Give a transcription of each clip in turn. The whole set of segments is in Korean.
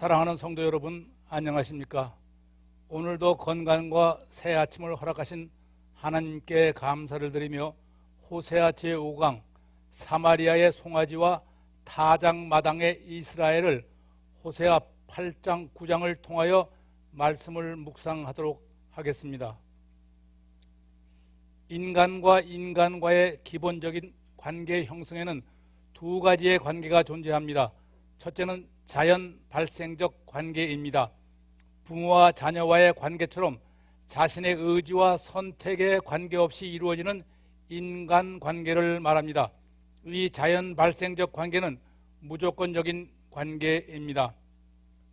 사랑하는 성도 여러분, 안녕하십니까? 오늘도 건강과 새 아침을 허락하신 하나님께 감사를 드리며 호세아 제5강 사마리아의 송아지와 타작마당의 이스라엘을 호세아 8장 9장을 통하여 말씀을 묵상하도록 하겠습니다. 인간과 인간과의 기본적인 관계 형성에는 두 가지의 관계가 존재합니다. 첫째는 자연 발생적 관계입니다. 부모와 자녀와의 관계처럼 자신의 의지와 선택에 관계없이 이루어지는 인간 관계를 말합니다. 이 자연 발생적 관계는 무조건적인 관계입니다.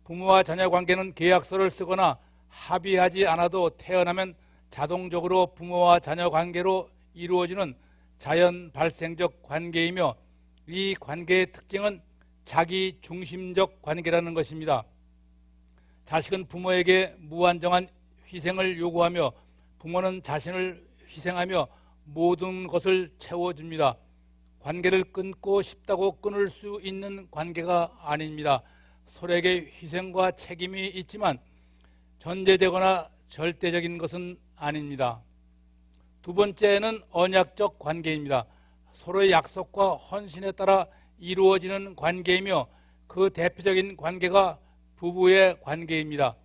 부모와 자녀 관계는 계약서를 쓰거나 합의하지 않아도 태어나면 자동적으로 부모와 자녀 관계로 이루어지는 자연 발생적 관계이며, 이 관계의 특징은 자기 중심적 관계라는 것입니다. 자식은 부모에게 무한정한 희생을 요구하며 부모는 자신을 희생하며 모든 것을 채워줍니다. 관계를 끊고 싶다고 끊을 수 있는 관계가 아닙니다. 서로에게 희생과 책임이 있지만 전제되거나 절대적인 것은 아닙니다. 두 번째는 언약적 관계입니다. 서로의 약속과 헌신에 따라 이루어지는 관계이며, 그 대표적인 관계가 부부의 관계입니다.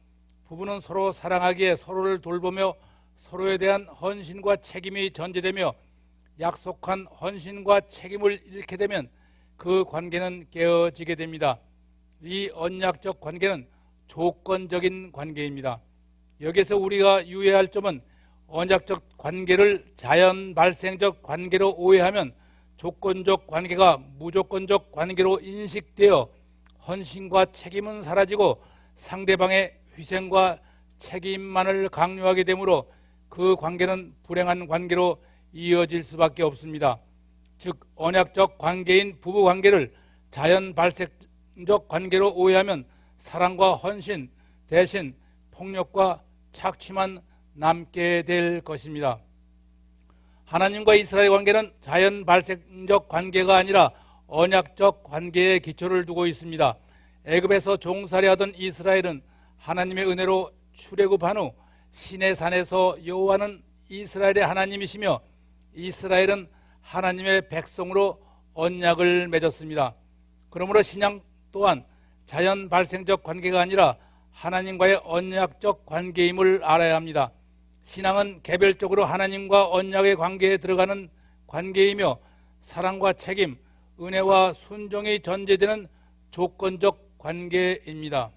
부부는 서로 사랑하기에 서로를 돌보며 서로에 대한 헌신과 책임이 전제되며, 약속한 헌신과 책임을 잃게 되면 그 관계는 깨어지게 됩니다. 이 언약적 관계는 조건적인 관계입니다. 여기서 우리가 유의할 점은, 언약적 관계를 자연 발생적 관계로 오해하면 조건적 관계가 무조건적 관계로 인식되어 헌신과 책임은 사라지고 상대방의 희생과 책임만을 강요하게 되므로 그 관계는 불행한 관계로 이어질 수밖에 없습니다. 즉, 언약적 관계인 부부 관계를 자연 발생적 관계로 오해하면 사랑과 헌신 대신 폭력과 착취만 남게 될 것입니다. 하나님과 이스라엘 관계는 자연 발생적 관계가 아니라 언약적 관계에 기초를 두고 있습니다. 애굽에서 종살이하던 이스라엘은 하나님의 은혜로 출애굽한 후 시내산에서 여호와는 이스라엘의 하나님이시며 이스라엘은 하나님의 백성으로 언약을 맺었습니다. 그러므로 신앙 또한 자연 발생적 관계가 아니라 하나님과의 언약적 관계임을 알아야 합니다. 신앙은 개별적으로 하나님과 언약의 관계에 들어가는 관계이며, 사랑과 책임, 은혜와 순종이 전제되는 조건적 관계입니다.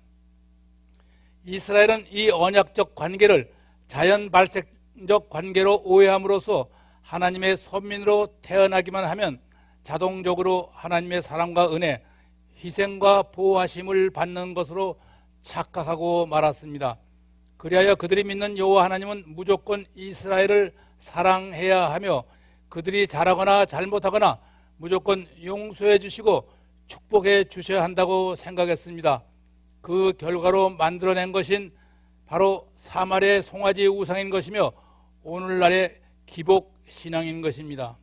이스라엘은 이 언약적 관계를 자연 발생적 관계로 오해함으로써 하나님의 선민으로 태어나기만 하면 자동적으로 하나님의 사랑과 은혜, 희생과 보호하심을 받는 것으로 착각하고 말았습니다. 그리하여 그들이 믿는 여호와 하나님은 무조건 이스라엘을 사랑해야 하며 그들이 잘하거나 잘못하거나 무조건 용서해 주시고 축복해 주셔야 한다고 생각했습니다. 그 결과로 만들어낸 것인 바로 사마리아의 송아지 우상인 것이며 오늘날의 기복 신앙인 것입니다.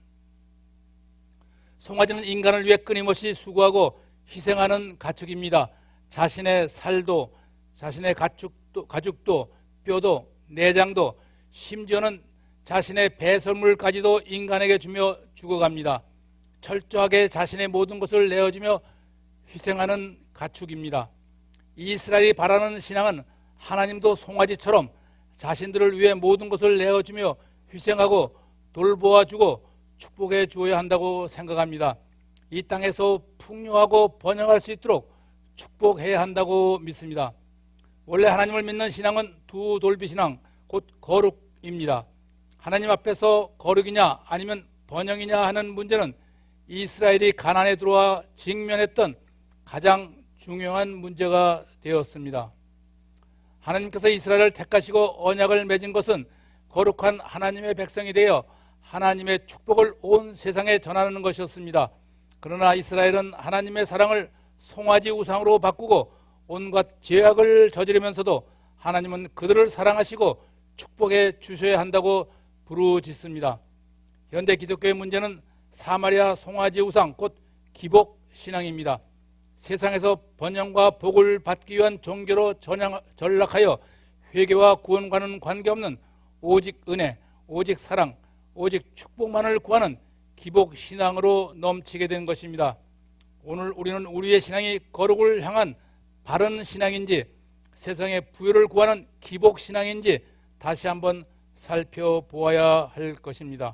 송아지는 인간을 위해 끊임없이 수고하고 희생하는 가축입니다. 자신의 살도, 자신의 가죽도, 뼈도, 내장도, 심지어는 자신의 배설물까지도 인간에게 주며 죽어갑니다. 철저하게 자신의 모든 것을 내어주며 희생하는 가축입니다. 이스라엘이 바라는 신앙은 하나님도 송아지처럼 자신들을 위해 모든 것을 내어주며 희생하고 돌보아주고 축복해 주어야 한다고 생각합니다. 이 땅에서 풍요하고 번영할 수 있도록 축복해야 한다고 믿습니다. 원래 하나님을 믿는 신앙은 두 돌비 신앙, 곧 거룩입니다. 하나님 앞에서 거룩이냐 아니면 번영이냐 하는 문제는 이스라엘이 가나안에 들어와 직면했던 가장 중요한 문제가 되었습니다. 하나님께서 이스라엘을 택하시고 언약을 맺은 것은 거룩한 하나님의 백성이 되어 하나님의 축복을 온 세상에 전하는 것이었습니다. 그러나 이스라엘은 하나님의 사랑을 송아지 우상으로 바꾸고 온갖 죄악을 저지르면서도 하나님은 그들을 사랑하시고 축복해 주셔야 한다고 부르짖습니다. 현대 기독교의 문제는 사마리아 송아지 우상, 곧 기복 신앙입니다. 세상에서 번영과 복을 받기 위한 종교로 전락하여 회개와 구원과는 관계없는 오직 은혜, 오직 사랑, 오직 축복만을 구하는 기복 신앙으로 넘치게 된 것입니다. 오늘 우리는 우리의 신앙이 거룩을 향한 바른 신앙인지 세상의 부유를 구하는 기복 신앙인지 다시 한번 살펴보아야 할 것입니다.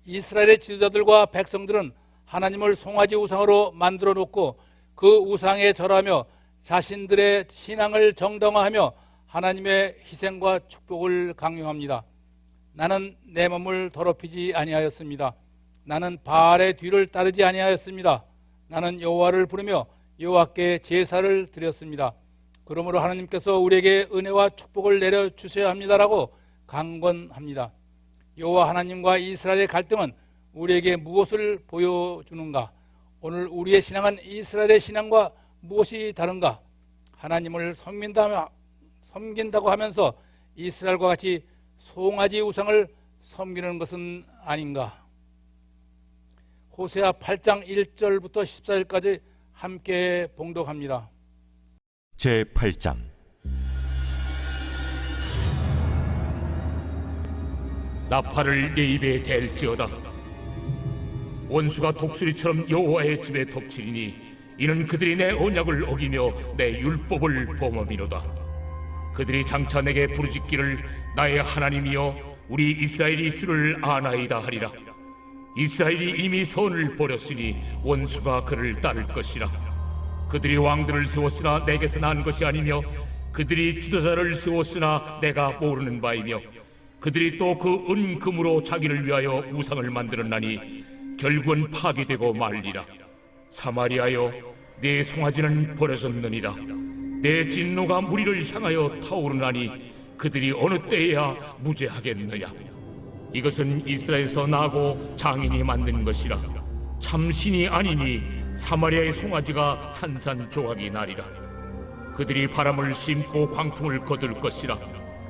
이스라엘의 지도자들과 백성들은 하나님을 송아지 우상으로 만들어 놓고 그 우상에 절하며 자신들의 신앙을 정당화하며 하나님의 희생과 축복을 강요합니다. 나는 내 몸을 더럽히지 아니하였습니다. 나는 바알의 뒤를 따르지 아니하였습니다. 나는 여호와를 부르며 여호와께 제사를 드렸습니다. 그러므로 하나님께서 우리에게 은혜와 축복을 내려주셔야 합니다라고 강권합니다. 여호와 하나님과 이스라엘의 갈등은 우리에게 무엇을 보여주는가? 오늘 우리의 신앙은 이스라엘의 신앙과 무엇이 다른가? 하나님을 섬긴다고 하면서 이스라엘과 같이 송아지 우상을 섬기는 것은 아닌가? 호세아 8장 1절부터 14절까지 함께 봉독합니다. 제8장 나팔을 내 입에 댈지어다. 원수가 독수리처럼 여호와의 집에 덮치리니 이는 그들이 내 언약을 어기며 내 율법을 범함이로다. 그들이 장차 내게 부르짖기를 나의 하나님이여 우리 이스라엘이 주를 아나이다 하리라. 이스라엘이 이미 선을 버렸으니 원수가 그를 따를 것이라. 그들이 왕들을 세웠으나 내게서 난 것이 아니며 그들이 지도자를 세웠으나 내가 모르는 바이며 그들이 또 그 은금으로 자기를 위하여 우상을 만들었나니 결국은 파괴되고 말리라. 사마리아여 내 송아지는 버려졌느니라. 내 진노가 무리를 향하여 타오르나니 그들이 어느 때에야 무죄하겠느냐. 이것은 이스라엘에서 나고 장인이 만든 것이라. 참신이 아니니 사마리아의 송아지가 산산조각이 나리라. 그들이 바람을 심고 광풍을 거둘 것이라.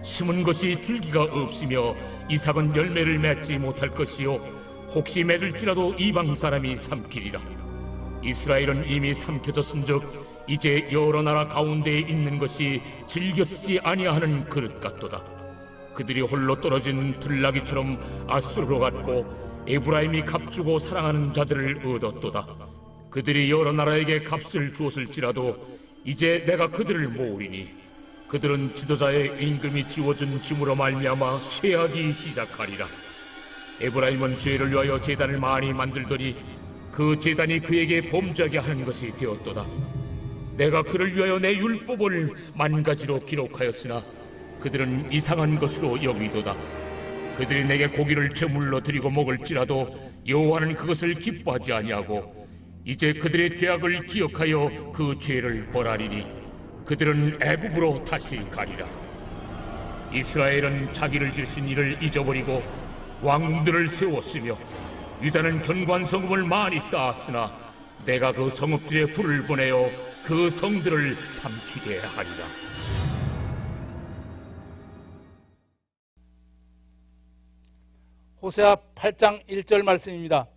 심은 것이 줄기가 없으며 이삭은 열매를 맺지 못할 것이요 혹시 맺을지라도 이방 사람이 삼키리라. 이스라엘은 이미 삼켜졌은즉 이제 여러 나라 가운데에 있는 것이 즐겨 쓰지 아니하는 그릇 같도다. 그들이 홀로 떨어진 들나귀처럼 아수르로 갔고 에브라임이 값주고 사랑하는 자들을 얻었도다. 그들이 여러 나라에게 값을 주었을지라도 이제 내가 그들을 모으리니 그들은 지도자의 임금이 지워준 짐으로 말미암아 쇠하기 시작하리라. 에브라임은 죄를 위하여 제단을 많이 만들더니 그 제단이 그에게 범죄하게 하는 것이 되었도다. 내가 그를 위하여 내 율법을 만가지로 기록하였으나 그들은 이상한 것으로 여기도다. 그들이 내게 고기를 제물로 드리고 먹을지라도 여호와는 그것을 기뻐하지 아니하고 이제 그들의 죄악을 기억하여 그 죄를 벌하리니 그들은 애굽으로 다시 가리라. 이스라엘은 자기를 지으신 이를 잊어버리고 왕들을 세웠으며 유다는 견고한 성읍을 많이 쌓았으나 내가 그 성읍들에 불을 보내어 그 성들을 삼키게 하리라. 호세아 8장 1절 말씀입니다.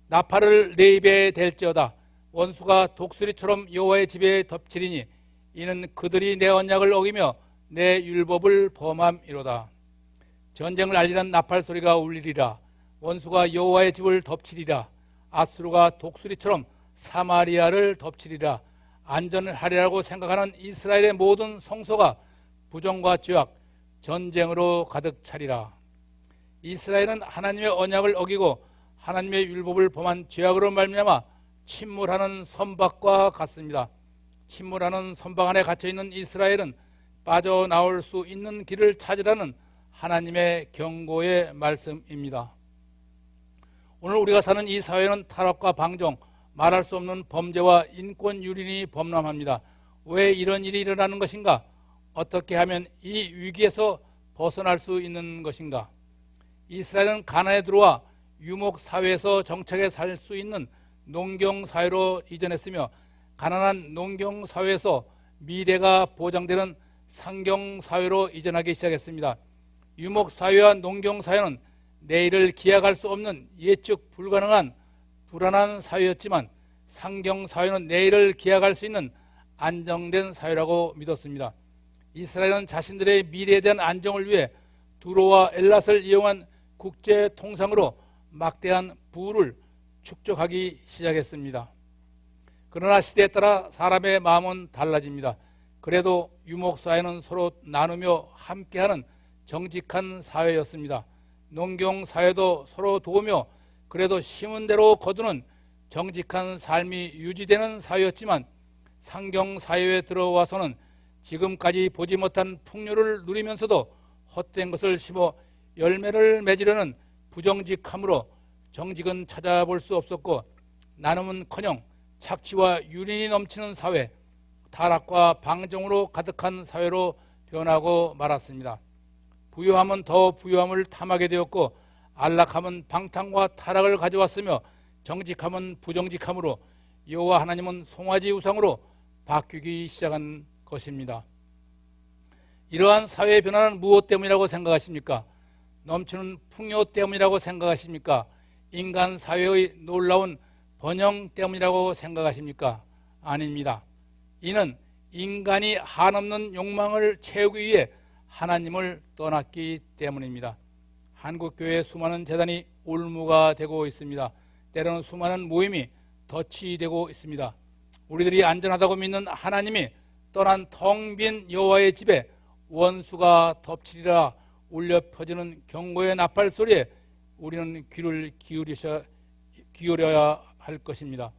나팔을 내 입에 댈지어다. 원수가 독수리처럼 여호와의 집에 덮치리니 이는 그들이 내 언약을 어기며 내 율법을 범함이로다. 전쟁을 알리는 나팔 소리가 울리리라. 원수가 여호와의 집을 덮치리라. 아수르가 독수리처럼 사마리아를 덮치리라. 안전을 하리라고 생각하는 이스라엘의 모든 성소가 부정과 죄악, 전쟁으로 가득 차리라. 이스라엘은 하나님의 언약을 어기고 하나님의 율법을 범한 죄악으로 말미암아 침몰하는 선박과 같습니다. 침몰하는 선박 안에 갇혀있는 이스라엘은 빠져나올 수 있는 길을 찾으라는 하나님의 경고의 말씀입니다. 오늘 우리가 사는 이 사회는 타락과 방종, 말할 수 없는 범죄와 인권 유린이 범람합니다. 왜 이런 일이 일어나는 것인가? 어떻게 하면 이 위기에서 벗어날 수 있는 것인가? 이스라엘은 가나안에 들어와 유목 사회에서 정착해 살 수 있는 농경 사회로 이전했으며 가난한 농경 사회에서 미래가 보장되는 상경 사회로 이전하기 시작했습니다. 유목 사회와 농경 사회는 내일을 기약할 수 없는 예측 불가능한 불안한 사회였지만 상경 사회는 내일을 기약할 수 있는 안정된 사회라고 믿었습니다. 이스라엘은 자신들의 미래에 대한 안정을 위해 두로와 엘랏을 이용한 국제 통상으로 막대한 부를 축적하기 시작했습니다. 그러나 시대에 따라 사람의 마음은 달라집니다. 그래도 유목사회는 서로 나누며 함께하는 정직한 사회였습니다. 농경사회도 서로 도우며 그래도 심은 대로 거두는 정직한 삶이 유지되는 사회였지만 상경사회에 들어와서는 지금까지 보지 못한 풍요를 누리면서도 헛된 것을 심어 열매를 맺으려는 부정직함으로 정직은 찾아볼 수 없었고 나눔은커녕 착취와 유린이 넘치는 사회, 타락과 방종으로 가득한 사회로 변하고 말았습니다. 부유함은 더 부유함을 탐하게 되었고 안락함은 방탕과 타락을 가져왔으며 정직함은 부정직함으로 여호와 하나님은 송아지 우상으로 바뀌기 시작한 것입니다. 이러한 사회의 변화는 무엇 때문이라고 생각하십니까? 넘치는 풍요 때문이라고 생각하십니까? 인간 사회의 놀라운 번영 때문이라고 생각하십니까? 아닙니다. 이는 인간이 한없는 욕망을 채우기 위해 하나님을 떠났기 때문입니다. 한국교회의 수많은 재단이 올무가 되고 있습니다. 때로는 수많은 모임이 덫이 되고 있습니다. 우리들이 안전하다고 믿는 하나님이 떠난 텅 빈 여호와의 집에 원수가 덮치리라 울려 퍼지는 경고의 나팔 소리에 우리는 귀를 기울여야 할 것입니다.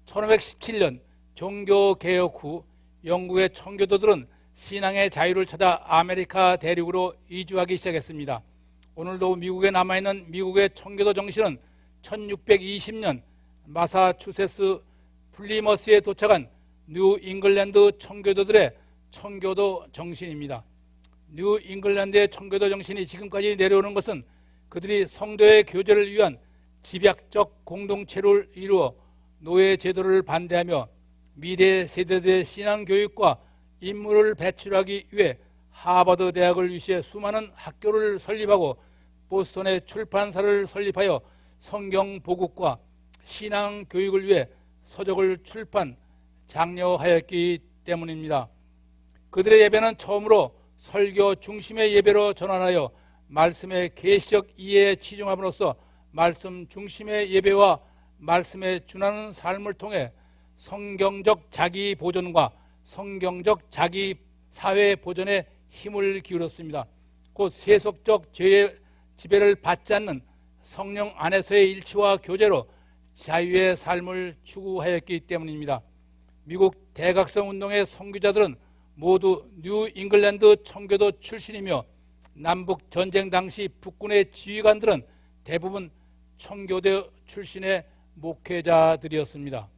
1517년 종교개혁 후 영국의 청교도들은 신앙의 자유를 찾아 아메리카 대륙으로 이주하기 시작했습니다. 오늘도 미국에 남아있는 미국의 청교도 정신은 1620년 마사추세츠 플리머스에 도착한 뉴 잉글랜드 청교도들의 청교도 정신입니다. 뉴 잉글랜드의 청교도 정신이 지금까지 내려오는 것은 그들이 성도의 교제를 위한 집약적 공동체를 이루어 노예 제도를 반대하며 미래 세대들의 신앙교육과 인물을 배출하기 위해 하버드 대학을 위시해 수많은 학교를 설립하고 보스턴의 출판사를 설립하여 성경 보급과 신앙 교육을 위해 서적을 출판, 장려하였기 때문입니다. 그들의 예배는 처음으로 설교 중심의 예배로 전환하여 말씀의 계시적 이해에 치중함으로써 말씀 중심의 예배와 말씀에 준하는 삶을 통해 성경적 자기 보존과 성경적 자기 사회 보존에 힘을 기울였습니다. 곧 세속적 죄의 지배를 받지 않는 성령 안에서의 일치와 교제로 자유의 삶을 추구하였기 때문입니다. 미국 대각성 운동의 선교자들은 모두 뉴 잉글랜드 청교도 출신이며 남북 전쟁 당시 북군의 지휘관들은 대부분 청교도 출신의 목회자들이었습니다.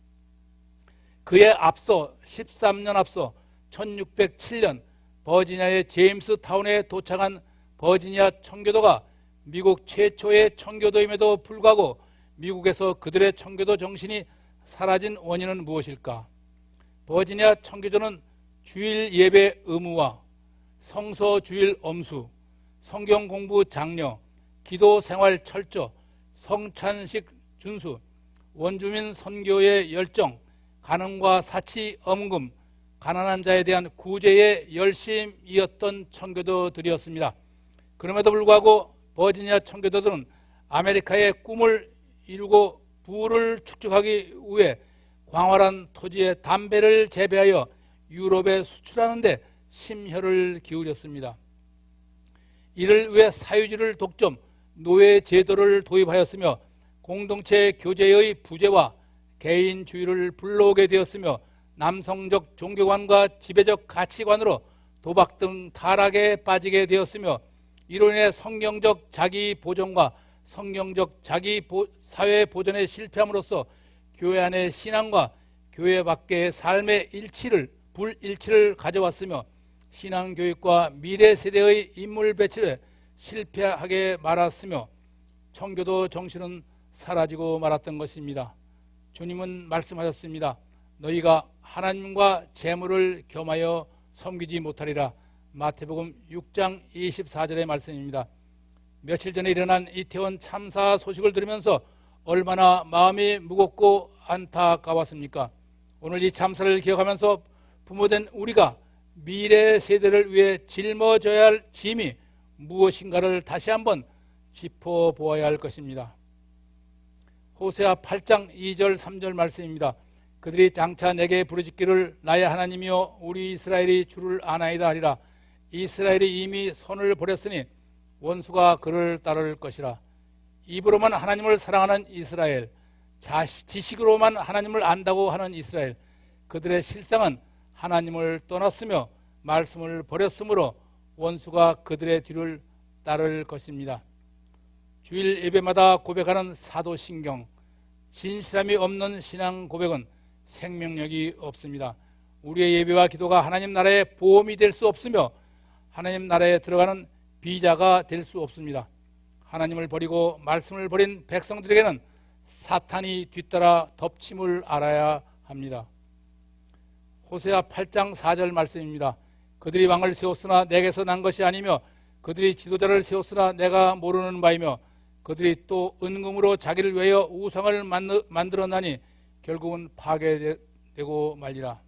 그에 앞서 13년 앞서 1607년 버지니아의 제임스 타운에 도착한 버지니아 청교도가 미국 최초의 청교도임에도 불구하고 미국에서 그들의 청교도 정신이 사라진 원인은 무엇일까? 버지니아 청교도는 주일 예배 의무화, 성서 주일 엄수, 성경 공부 장려, 기도 생활 철저, 성찬식 준수, 원주민 선교의 열정, 간음과 사치 엄금, 가난한 자에 대한 구제의 열심이었던 청교도들이었습니다. 그럼에도 불구하고 버지니아 청교도들은 아메리카의 꿈을 이루고 부를 축적하기 위해 광활한 토지에 담배를 재배하여 유럽에 수출하는 데 심혈을 기울였습니다. 이를 위해 사유지를 독점, 노예 제도를 도입하였으며 공동체 교제의 부재와 개인주의를 불러오게 되었으며 남성적 종교관과 지배적 가치관으로 도박 등 타락에 빠지게 되었으며 이로 인해 성경적 자기 보존과 성경적 자기 사회 보존에 실패함으로써 교회 안의 신앙과 교회 밖의 삶의 불일치를 가져왔으며 신앙교육과 미래 세대의 인물 배치에 실패하게 말았으며 청교도 정신은 사라지고 말았던 것입니다. 주님은 말씀하셨습니다. 너희가 하나님과 재물을 겸하여 섬기지 못하리라. 마태복음 6장 24절의 말씀입니다. 며칠 전에 일어난 이태원 참사 소식을 들으면서 얼마나 마음이 무겁고 안타까웠습니까? 오늘 이 참사를 기억하면서 부모된 우리가 미래 세대를 위해 짊어져야 할 짐이 무엇인가를 다시 한번 짚어보아야 할 것입니다. 호세아 8장 2절 3절 말씀입니다. 그들이 장차 내게 부르짖기를 나의 하나님이여 우리 이스라엘이 주를 아나이다 하리라. 이스라엘이 이미 손을 버렸으니 원수가 그를 따를 것이라. 입으로만 하나님을 사랑하는 이스라엘, 지식으로만 하나님을 안다고 하는 이스라엘, 그들의 실상은 하나님을 떠났으며 말씀을 버렸으므로 원수가 그들의 뒤를 따를 것입니다. 주일 예배마다 고백하는 사도신경, 진실함이 없는 신앙 고백은 생명력이 없습니다. 우리의 예배와 기도가 하나님 나라의 보험이 될 수 없으며 하나님 나라에 들어가는 비자가 될 수 없습니다. 하나님을 버리고 말씀을 버린 백성들에게는 사탄이 뒤따라 덮침을 알아야 합니다. 호세아 8장 4절 말씀입니다. 그들이 왕을 세웠으나 내게서 난 것이 아니며 그들이 지도자를 세웠으나 내가 모르는 바이며 그들이 또 은금으로 자기를 위하여 우상을 만들었나니 결국은 파괴되고 말리라.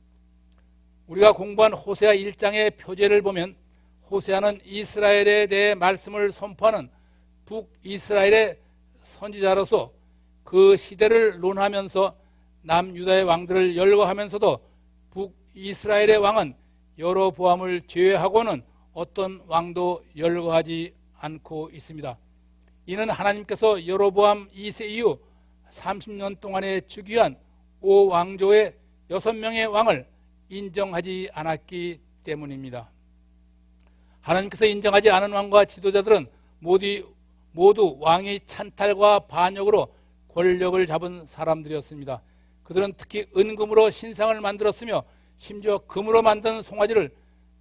우리가 공부한 호세아 1장의 표제를 보면 호세아는 이스라엘에 대해 말씀을 선포하는 북이스라엘의 선지자로서 그 시대를 논하면서 남유다의 왕들을 열거하면서도 북이스라엘의 왕은 여로보암을 제외하고는 어떤 왕도 열거하지 않고 있습니다. 이는 하나님께서 여로보암 2세 이후 30년 동안에 즉위한 5왕조의 6명의 왕을 인정하지 않았기 때문입니다. 하나님께서 인정하지 않은 왕과 지도자들은 모두 왕의 찬탈과 반역으로 권력을 잡은 사람들이었습니다. 그들은 특히 은금으로 신상을 만들었으며 심지어 금으로 만든 송아지를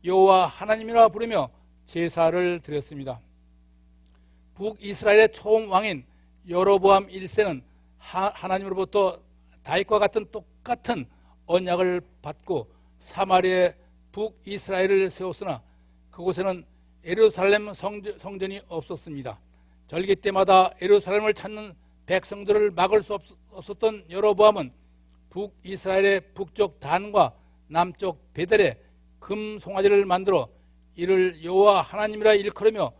여호와 하나님이라 부르며 제사를 드렸습니다. 북이스라엘의 처음 왕인 여로보암 1세는 하나님으로부터 다윗과 같은 똑같은 언약을 받고 사마리아의 북이스라엘을 세웠으나 그곳에는 예루살렘 성전이 없었습니다. 절기 때마다 예루살렘을 찾는 백성들을 막을 수 없었던 여로보암은 북이스라엘의 북쪽 단과 남쪽 베델에 금 송아지를 만들어 이를 여호와 하나님이라 일컬으며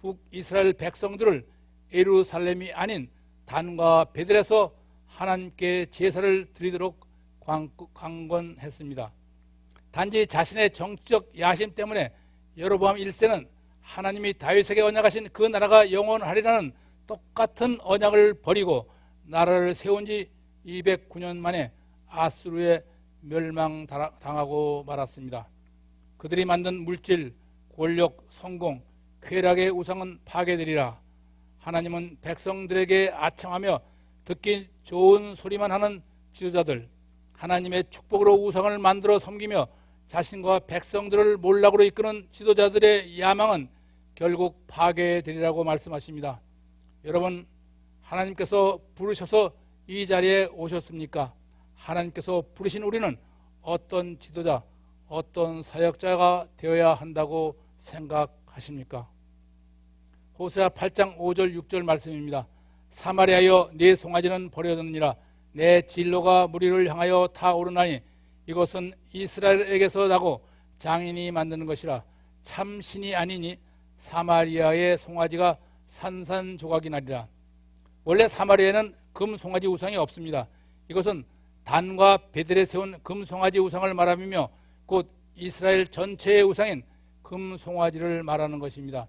북이스라엘 백성들을 예루살렘이 아닌 단과 베델에서 하나님께 제사를 드리도록 강권했습니다. 단지 자신의 정치적 야심 때문에 여로보암 1세는 하나님이 다윗에게 언약하신 그 나라가 영원하리라는 똑같은 언약을 버리고 나라를 세운 지 209년 만에 아수르에 멸망당하고 말았습니다. 그들이 만든 물질, 권력, 성공, 쾌락의 우상은 파괴되리라. 하나님은 백성들에게 아첨하며 듣기 좋은 소리만 하는 지도자들, 하나님의 축복으로 우상을 만들어 섬기며 자신과 백성들을 몰락으로 이끄는 지도자들의 야망은 결국 파괴되리라고 말씀하십니다. 여러분, 하나님께서 부르셔서 이 자리에 오셨습니까? 하나님께서 부르신 우리는 어떤 지도자, 어떤 사역자가 되어야 한다고 생각하십니까? 호세아 8장 5절 6절 말씀입니다. 사마리아여 네 송아지는 버려졌느니라. 내 진로가 무리를 향하여 타오르나니 이것은 이스라엘에게서 나고 장인이 만드는 것이라. 참 신이 아니니 사마리아의 송아지가 산산조각이 나리라. 원래 사마리아에는 금 송아지 우상이 없습니다. 이것은 단과 베델에 세운 금 송아지 우상을 말하며 곧 이스라엘 전체의 우상인 금 송아지를 말하는 것입니다.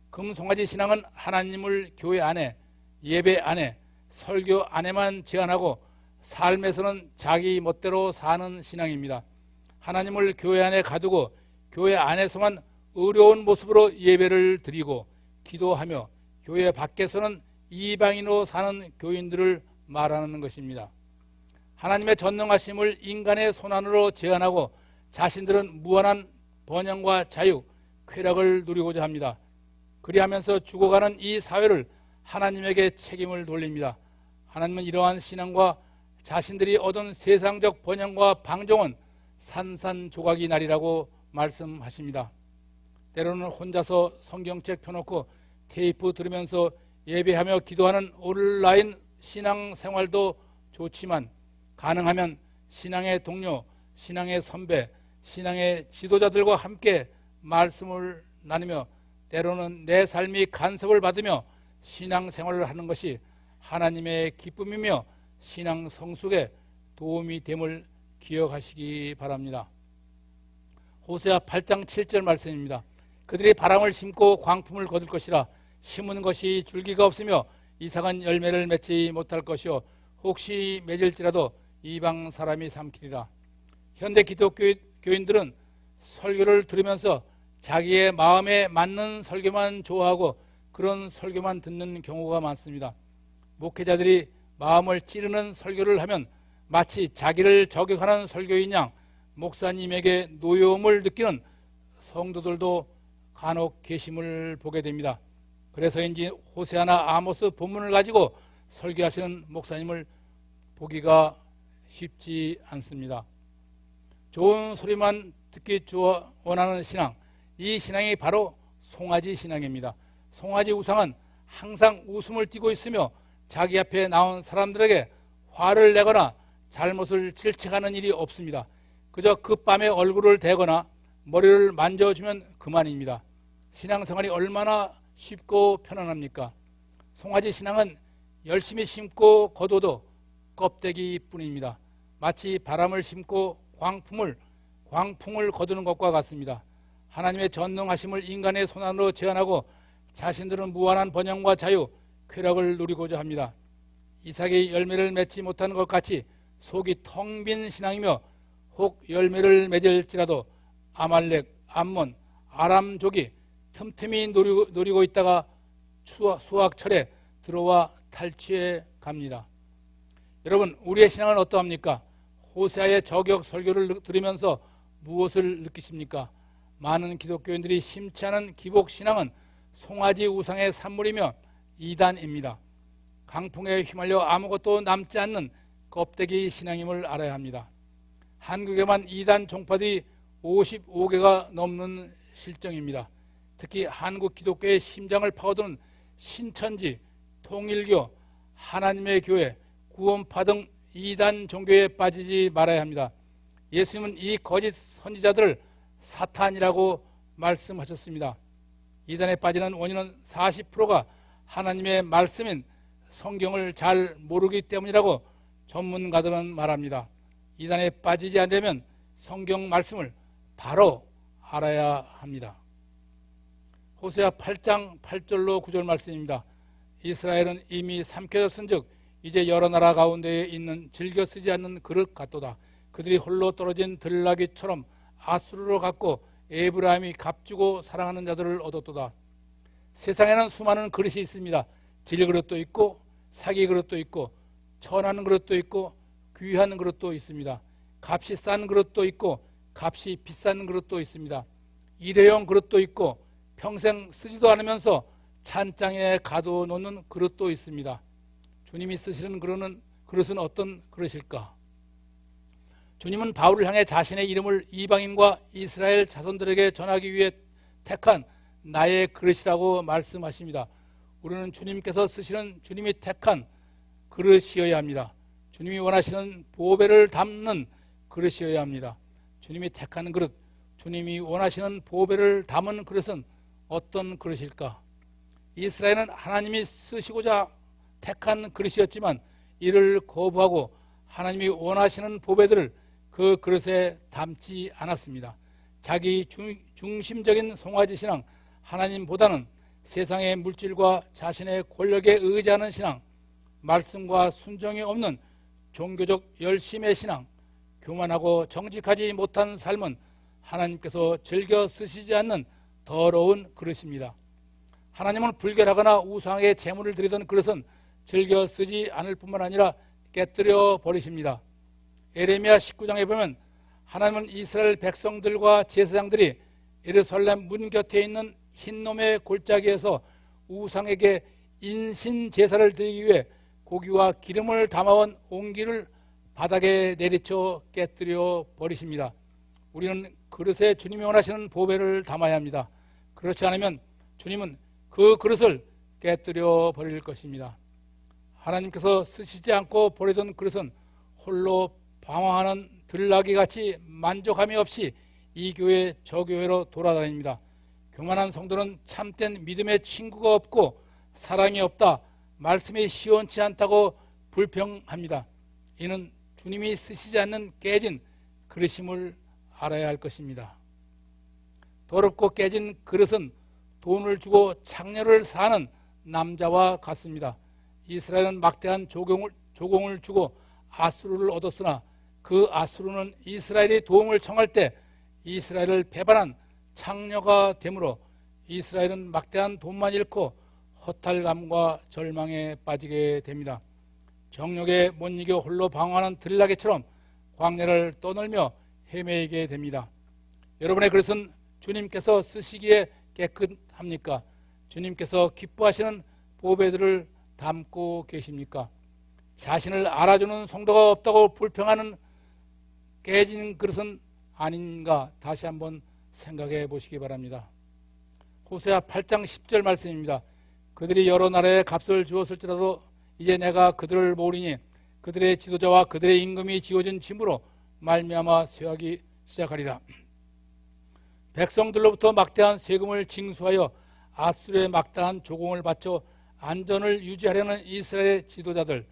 금 송아지 신앙은 하나님을 교회 안에, 예배 안에, 설교 안에만 제한하고 삶에서는 자기 멋대로 사는 신앙입니다. 하나님을 교회 안에 가두고 교회 안에서만 의로운 모습으로 예배를 드리고 기도하며 교회 밖에서는 이방인으로 사는 교인들을 말하는 것입니다. 하나님의 전능하심을 인간의 손안으로 제한하고 자신들은 무한한 번영과 자유, 쾌락을 누리고자 합니다. 그리하면서 죽어가는 이 사회를 하나님에게 책임을 돌립니다. 하나님은 이러한 신앙과 자신들이 얻은 세상적 번영과 방종은 산산조각이 나리라고 말씀하십니다. 때로는 혼자서 성경책 펴놓고 테이프 들으면서 예배하며 기도하는 온라인 신앙 생활도 좋지만 가능하면 신앙의 동료, 신앙의 선배, 신앙의 지도자들과 함께 말씀을 나누며 때로는 내 삶이 간섭을 받으며 신앙생활을 하는 것이 하나님의 기쁨이며 신앙 성숙에 도움이 됨을 기억하시기 바랍니다. 호세아 8장 7절 말씀입니다. 그들이 바람을 심고 광풍을 거둘 것이라. 심은 것이 줄기가 없으며 이삭은 열매를 맺지 못할 것이요 혹시 맺을지라도 이방 사람이 삼키리라. 현대 기독교인들은 설교를 들으면서 자기의 마음에 맞는 설교만 좋아하고 그런 설교만 듣는 경우가 많습니다. 목회자들이 마음을 찌르는 설교를 하면 마치 자기를 저격하는 설교인 양 목사님에게 노여움을 느끼는 성도들도 간혹 계심을 보게 됩니다. 그래서인지 호세아나 아모스 본문을 가지고 설교하시는 목사님을 보기가 쉽지 않습니다. 좋은 소리만 듣기 원하는 신앙, 이 신앙이 바로 송아지 신앙입니다. 송아지 우상은 항상 웃음을 띠고 있으며 자기 앞에 나온 사람들에게 화를 내거나 잘못을 질책하는 일이 없습니다. 그저 그 밤에 얼굴을 대거나 머리를 만져주면 그만입니다. 신앙생활이 얼마나 쉽고 편안합니까? 송아지 신앙은 열심히 심고 거둬도 껍데기뿐입니다. 마치 바람을 심고 광풍을 거두는 것과 같습니다. 하나님의 전능하심을 인간의 손안으로 제한하고 자신들은 무한한 번영과 자유, 쾌락을 누리고자 합니다. 이삭이 열매를 맺지 못하는 것 같이 속이 텅 빈 신앙이며 혹 열매를 맺을지라도 아말렉, 암몬, 아람족이 틈틈이 노리고 있다가 수확철에 들어와 탈취해 갑니다. 여러분, 우리의 신앙은 어떠합니까? 호세아의 저격 설교를 들으면서 무엇을 느끼십니까? 많은 기독교인들이 심치 않은 기복 신앙은 송아지 우상의 산물이며 이단입니다. 강풍에 휘말려 아무것도 남지 않는 껍데기 신앙임을 알아야 합니다. 한국에만 이단 종파들이 55개가 넘는 실정입니다. 특히 한국 기독교의 심장을 파고드는 신천지, 통일교, 하나님의 교회, 구원파 등 이단 종교에 빠지지 말아야 합니다. 예수님은 이 거짓 선지자들을 사탄이라고 말씀하셨습니다. 이단에 빠지는 원인은 40%가 하나님의 말씀인 성경을 잘 모르기 때문이라고 전문가들은 말합니다. 이단에 빠지지 않으려면 성경 말씀을 바로 알아야 합니다. 호세아 8장 8절로 9절 말씀입니다. 이스라엘은 이미 삼켜졌은즉 이제 여러 나라 가운데에 있는 즐겨 쓰지 않는 그릇 같도다. 그들이 홀로 떨어진 들나귀처럼 아수르로 갔고 에브라임이 값주고 사랑하는 자들을 얻었도다. 세상에는 수많은 그릇이 있습니다. 질그릇도 있고 사기 그릇도 있고 천한 그릇도 있고 귀한 그릇도 있습니다. 값이 싼 그릇도 있고 값이 비싼 그릇도 있습니다. 일회용 그릇도 있고 평생 쓰지도 않으면서 찬장에 가둬놓는 그릇도 있습니다. 주님이 쓰시는 그릇은 어떤 그릇일까? 주님은 바울을 향해 자신의 이름을 이방인과 이스라엘 자손들에게 전하기 위해 택한 나의 그릇이라고 말씀하십니다. 우리는 주님께서 쓰시는 주님이 택한 그릇이어야 합니다. 주님이 원하시는 보배를 담는 그릇이어야 합니다. 주님이 택하는 그릇, 주님이 원하시는 보배를 담은 그릇은 어떤 그릇일까? 이스라엘은 하나님이 쓰시고자 택한 그릇이었지만 이를 거부하고 하나님이 원하시는 보배들을 그 그릇에 담지 않았습니다. 자기 중심적인 송아지 신앙, 하나님보다는 세상의 물질과 자신의 권력에 의지하는 신앙, 말씀과 순종이 없는 종교적 열심의 신앙, 교만하고 정직하지 못한 삶은 하나님께서 즐겨 쓰시지 않는 더러운 그릇입니다. 하나님은 불결하거나 우상에게 제물을 드리던 그릇은 즐겨 쓰지 않을 뿐만 아니라 깨뜨려 버리십니다. 에레미야 19장에 보면 하나님은 이스라엘 백성들과 제사장들이 예루살렘 문 곁에 있는 흰놈의 골짜기에서 우상에게 인신 제사를 드리기 위해 고기와 기름을 담아온 옹기를 바닥에 내리쳐 깨뜨려 버리십니다. 우리는 그릇에 주님이 원하시는 보배를 담아야 합니다. 그렇지 않으면 주님은 그 그릇을 깨뜨려 버릴 것입니다. 하나님께서 쓰시지 않고 버리던 그릇은 홀로 방황하는 들나귀 같이 만족함이 없이 이 교회 저 교회로 돌아다닙니다. 교만한 성도는 참된 믿음의 친구가 없고 사랑이 없다, 말씀이 시원치 않다고 불평합니다. 이는 주님이 쓰시지 않는 깨진 그릇임을 알아야 할 것입니다. 더럽고 깨진 그릇은 돈을 주고 창녀를 사는 남자와 같습니다. 이스라엘은 막대한 조공을 주고 아수르를 얻었으나 그 아수르는 이스라엘이 도움을 청할 때 이스라엘을 배반한 창녀가 되므로 이스라엘은 막대한 돈만 잃고 허탈감과 절망에 빠지게 됩니다. 정욕에 못 이겨 홀로 방황하는 들나귀처럼 광야를 떠놀며 헤매게 됩니다. 여러분의 그릇은 주님께서 쓰시기에 깨끗합니까? 주님께서 기뻐하시는 보배들을 담고 계십니까? 자신을 알아주는 성도가 없다고 불평하는 깨진 그릇은 아닌가 다시 한번 생각해 보시기 바랍니다. 호세아 8장 10절 말씀입니다. 그들이 여러 나라에 값을 주었을지라도 이제 내가 그들을 모으리니 그들의 지도자와 그들의 임금이 지어진 짐으로 말미암아 쇠하기 시작하리라. 백성들로부터 막대한 세금을 징수하여 아수르의 막대한 조공을 바쳐 안전을 유지하려는 이스라엘의 지도자들,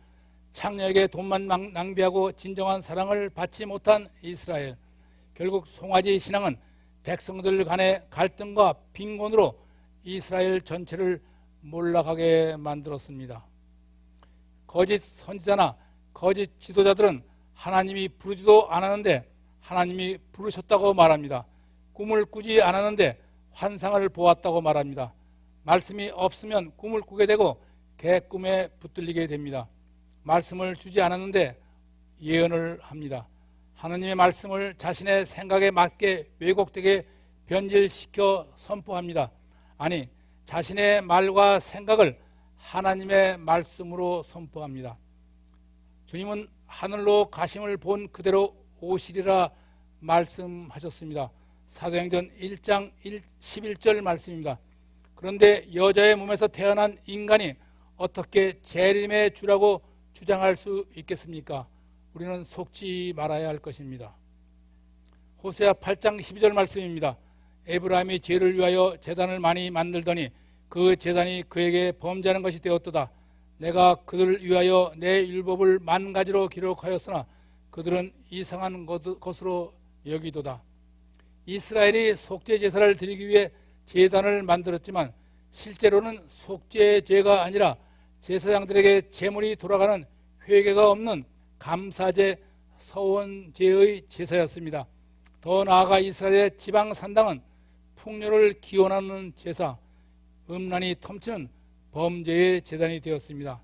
창녀에게 돈만 낭비하고 진정한 사랑을 받지 못한 이스라엘, 결국 송아지 신앙은 백성들 간의 갈등과 빈곤으로 이스라엘 전체를 몰락하게 만들었습니다. 거짓 선지자나 거짓 지도자들은 하나님이 부르지도 않았는데 하나님이 부르셨다고 말합니다. 꿈을 꾸지 않았는데 환상을 보았다고 말합니다. 말씀이 없으면 꿈을 꾸게 되고 개꿈에 붙들리게 됩니다. 말씀을 주지 않았는데 예언을 합니다. 하나님의 말씀을 자신의 생각에 맞게 왜곡되게 변질시켜 선포합니다. 아니, 자신의 말과 생각을 하나님의 말씀으로 선포합니다. 주님은 하늘로 가심을 본 그대로 오시리라 말씀하셨습니다. 사도행전 1장 11절 말씀입니다. 그런데 여자의 몸에서 태어난 인간이 어떻게 재림의 주라고 주장할 수 있겠습니까? 우리는 속지 말아야 할 것입니다. 호세아 8장 12절 말씀입니다. 에브라임이 죄를 위하여 제단을 많이 만들더니 그 제단이 그에게 범죄하는 것이 되었도다. 내가 그들을 위하여 내 율법을 만 가지로 기록하였으나 그들은 이상한 것으로 여기도다. 이스라엘이 속죄 제사를 드리기 위해 제단을 만들었지만 실제로는 속죄 제가 아니라 제사장들에게 제물이 돌아가는 회개가 없는 감사제, 서원제의 제사였습니다. 더 나아가 이스라엘의 지방 산당은 풍요를 기원하는 제사, 음란이 텀치는 범죄의 제단이 되었습니다.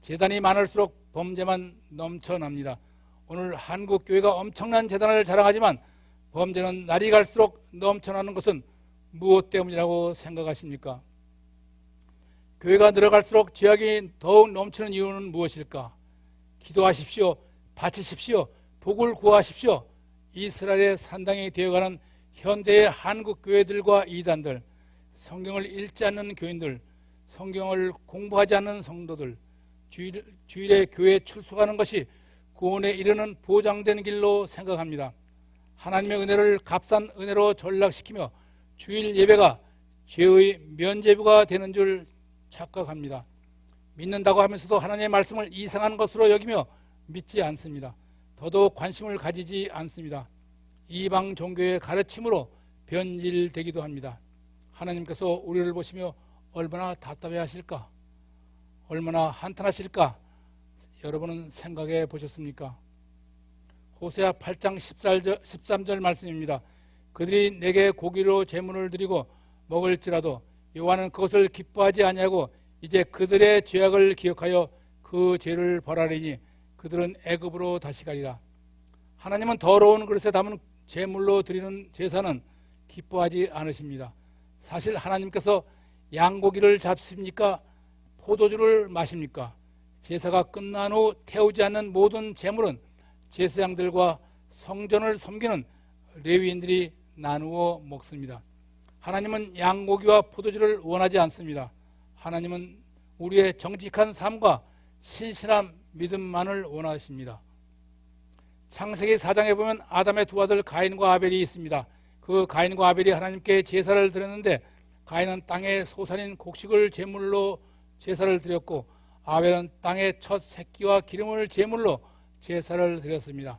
제단이 많을수록 범죄만 넘쳐납니다. 오늘 한국 교회가 엄청난 제단을 자랑하지만 범죄는 날이 갈수록 넘쳐나는 것은 무엇 때문이라고 생각하십니까? 교회가 늘어갈수록 죄악이 더욱 넘치는 이유는 무엇일까? 기도하십시오. 바치십시오. 복을 구하십시오. 이스라엘의 산당이 되어가는 현대의 한국 교회들과 이단들, 성경을 읽지 않는 교인들, 성경을 공부하지 않는 성도들, 주일에 교회에 출석하는 것이 구원에 이르는 보장된 길로 생각합니다. 하나님의 은혜를 값싼 은혜로 전락시키며 주일 예배가 죄의 면죄부가 되는 줄 착각합니다. 믿는다고 하면서도 하나님의 말씀을 이상한 것으로 여기며 믿지 않습니다. 더더욱 관심을 가지지 않습니다. 이방 종교의 가르침으로 변질되기도 합니다. 하나님께서 우리를 보시며 얼마나 답답해 하실까? 얼마나 한탄하실까? 여러분은 생각해 보셨습니까? 호세아 8장 13절 말씀입니다. 그들이 내게 고기로 제물을 드리고 먹을지라도 여호와는 그것을 기뻐하지 아니하고 이제 그들의 죄악을 기억하여 그 죄를 벌하리니 그들은 애굽으로 다시 가리라. 하나님은 더러운 그릇에 담은 제물로 드리는 제사는 기뻐하지 않으십니다. 사실 하나님께서 양고기를 잡습니까? 포도주를 마십니까? 제사가 끝난 후 태우지 않는 모든 제물은 제사장들과 성전을 섬기는 레위인들이 나누어 먹습니다. 하나님은 양고기와 포도주를 원하지 않습니다. 하나님은 우리의 정직한 삶과 신실한 믿음만을 원하십니다. 창세기 4장에 보면 아담의 두 아들 가인과 아벨이 있습니다. 그 가인과 아벨이 하나님께 제사를 드렸는데 가인은 땅의 소산인 곡식을 제물로 제사를 드렸고 아벨은 땅의 첫 새끼와 기름을 제물로 제사를 드렸습니다.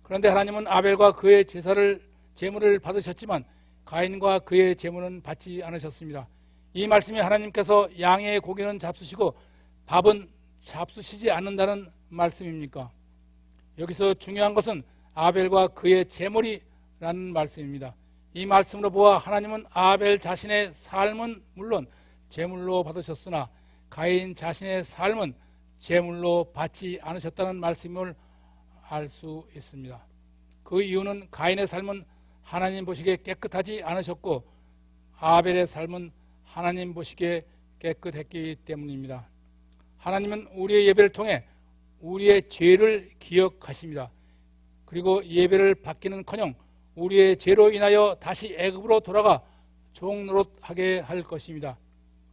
그런데 하나님은 아벨과 그의 제물을 받으셨지만 가인과 그의 제물은 받지 않으셨습니다. 이 말씀이 하나님께서 양의 고기는 잡수시고 밥은 잡수시지 않는다는 말씀입니까? 여기서 중요한 것은 아벨과 그의 제물이라는 말씀입니다. 이 말씀으로 보아 하나님은 아벨 자신의 삶은 물론 제물로 받으셨으나 가인 자신의 삶은 제물로 받지 않으셨다는 말씀을 알 수 있습니다. 그 이유는 가인의 삶은 하나님 보시기에 깨끗하지 않으셨고 아벨의 삶은 하나님 보시기에 깨끗했기 때문입니다. 하나님은 우리의 예배를 통해 우리의 죄를 기억하십니다. 그리고 예배를 받기는커녕 우리의 죄로 인하여 다시 애굽으로 돌아가 종노릇하게 할 것입니다.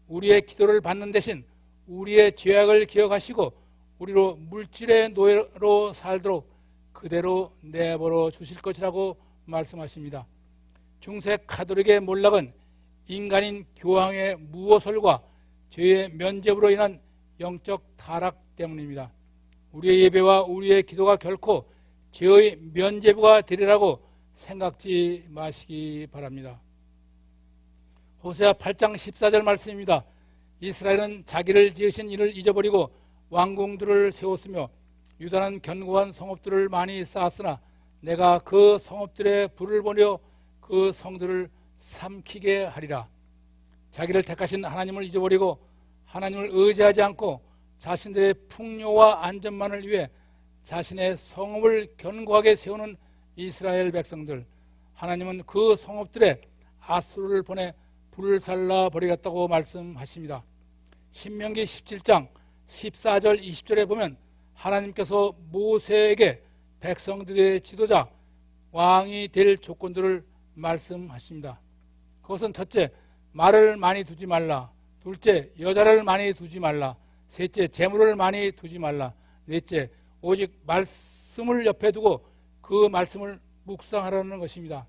우리의 기도를 받는 대신 우리의 죄악을 기억하시고 우리로 물질의 노예로 살도록 그대로 내버려 주실 것이라고 말씀하십니다. 중세 가톨릭의 몰락은 인간인 교황의 무호설과 죄의 면죄부로 인한 영적 타락 때문입니다. 우리의 예배와 우리의 기도가 결코 죄의 면죄부가 되리라고 생각지 마시기 바랍니다. 호세아 8장 14절 말씀입니다. 이스라엘은 자기를 지으신 이를 잊어버리고 왕궁들을 세웠으며 유다는 견고한 성읍들을 많이 쌓았으나 내가 그 성읍들에 불을 보려 그 성들을 삼키게 하리라. 자기를 택하신 하나님을 잊어버리고 하나님을 의지하지 않고 자신들의 풍요와 안전만을 위해 자신의 성읍을 견고하게 세우는 이스라엘 백성들, 하나님은 그 성읍들에 아수르를 보내 불살라 버리겠다고 말씀하십니다. 신명기 17장 14절 20절에 보면 하나님께서 모세에게 백성들의 지도자 왕이 될 조건들을 말씀하십니다. 그것은 첫째, 말을 많이 두지 말라. 둘째, 여자를 많이 두지 말라. 셋째, 재물을 많이 두지 말라. 넷째, 오직 말씀을 옆에 두고 그 말씀을 묵상하라는 것입니다.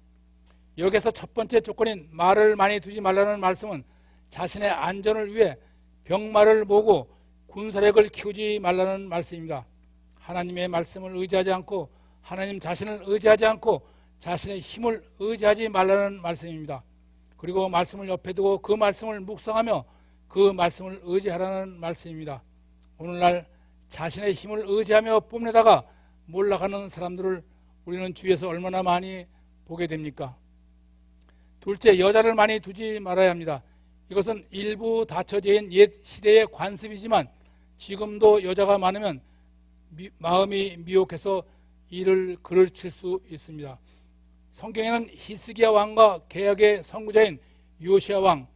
여기서 첫 번째 조건인 말을 많이 두지 말라는 말씀은 자신의 안전을 위해 병마를 모으고 군사력을 키우지 말라는 말씀입니다. 하나님의 말씀을 의지하지 않고 하나님 자신을 의지하지 않고 자신의 힘을 의지하지 말라는 말씀입니다. 그리고 말씀을 옆에 두고 그 말씀을 묵상하며 그 말씀을 의지하라는 말씀입니다. 오늘날 자신의 힘을 의지하며 뽐내다가 몰락하는 사람들을 우리는 주위에서 얼마나 많이 보게 됩니까? 둘째, 여자를 많이 두지 말아야 합니다. 이것은 일부 다처제인 옛 시대의 관습이지만 지금도 여자가 많으면 마음이 미혹해서 이를 그르칠 수 있습니다. 성경에는 히스기야 왕과 개혁의 선구자인 요시야 왕과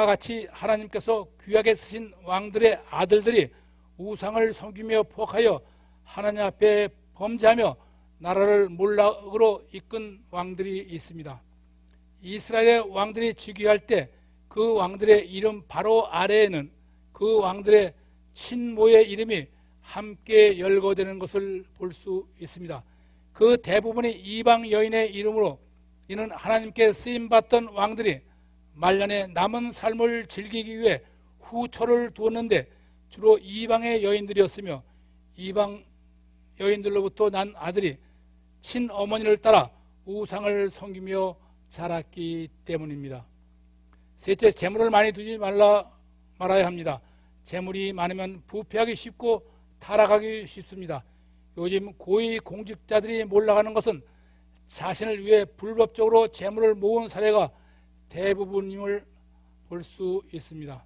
같이 하나님께서 귀하게 쓰신 왕들의 아들들이 우상을 섬기며 포악하여 하나님 앞에 범죄하며 나라를 몰락으로 이끈 왕들이 있습니다. 이스라엘의 왕들이 즉위할 때 그 왕들의 이름 바로 아래에는 그 왕들의 친모의 이름이 함께 열거되는 것을 볼 수 있습니다. 그 대부분이 이방 여인의 이름으로 이는 하나님께 쓰임받던 왕들이 말년에 남은 삶을 즐기기 위해 후처를 두었는데 주로 이방의 여인들이었으며 이방 여인들로부터 난 아들이 친어머니를 따라 우상을 섬기며 자랐기 때문입니다. 셋째, 재물을 많이 두지 말아야 합니다. 재물이 많으면 부패하기 쉽고 타락하기 쉽습니다. 요즘 고위 공직자들이 몰락하는 것은 자신을 위해 불법적으로 재물을 모은 사례가 대부분임을 볼 수 있습니다.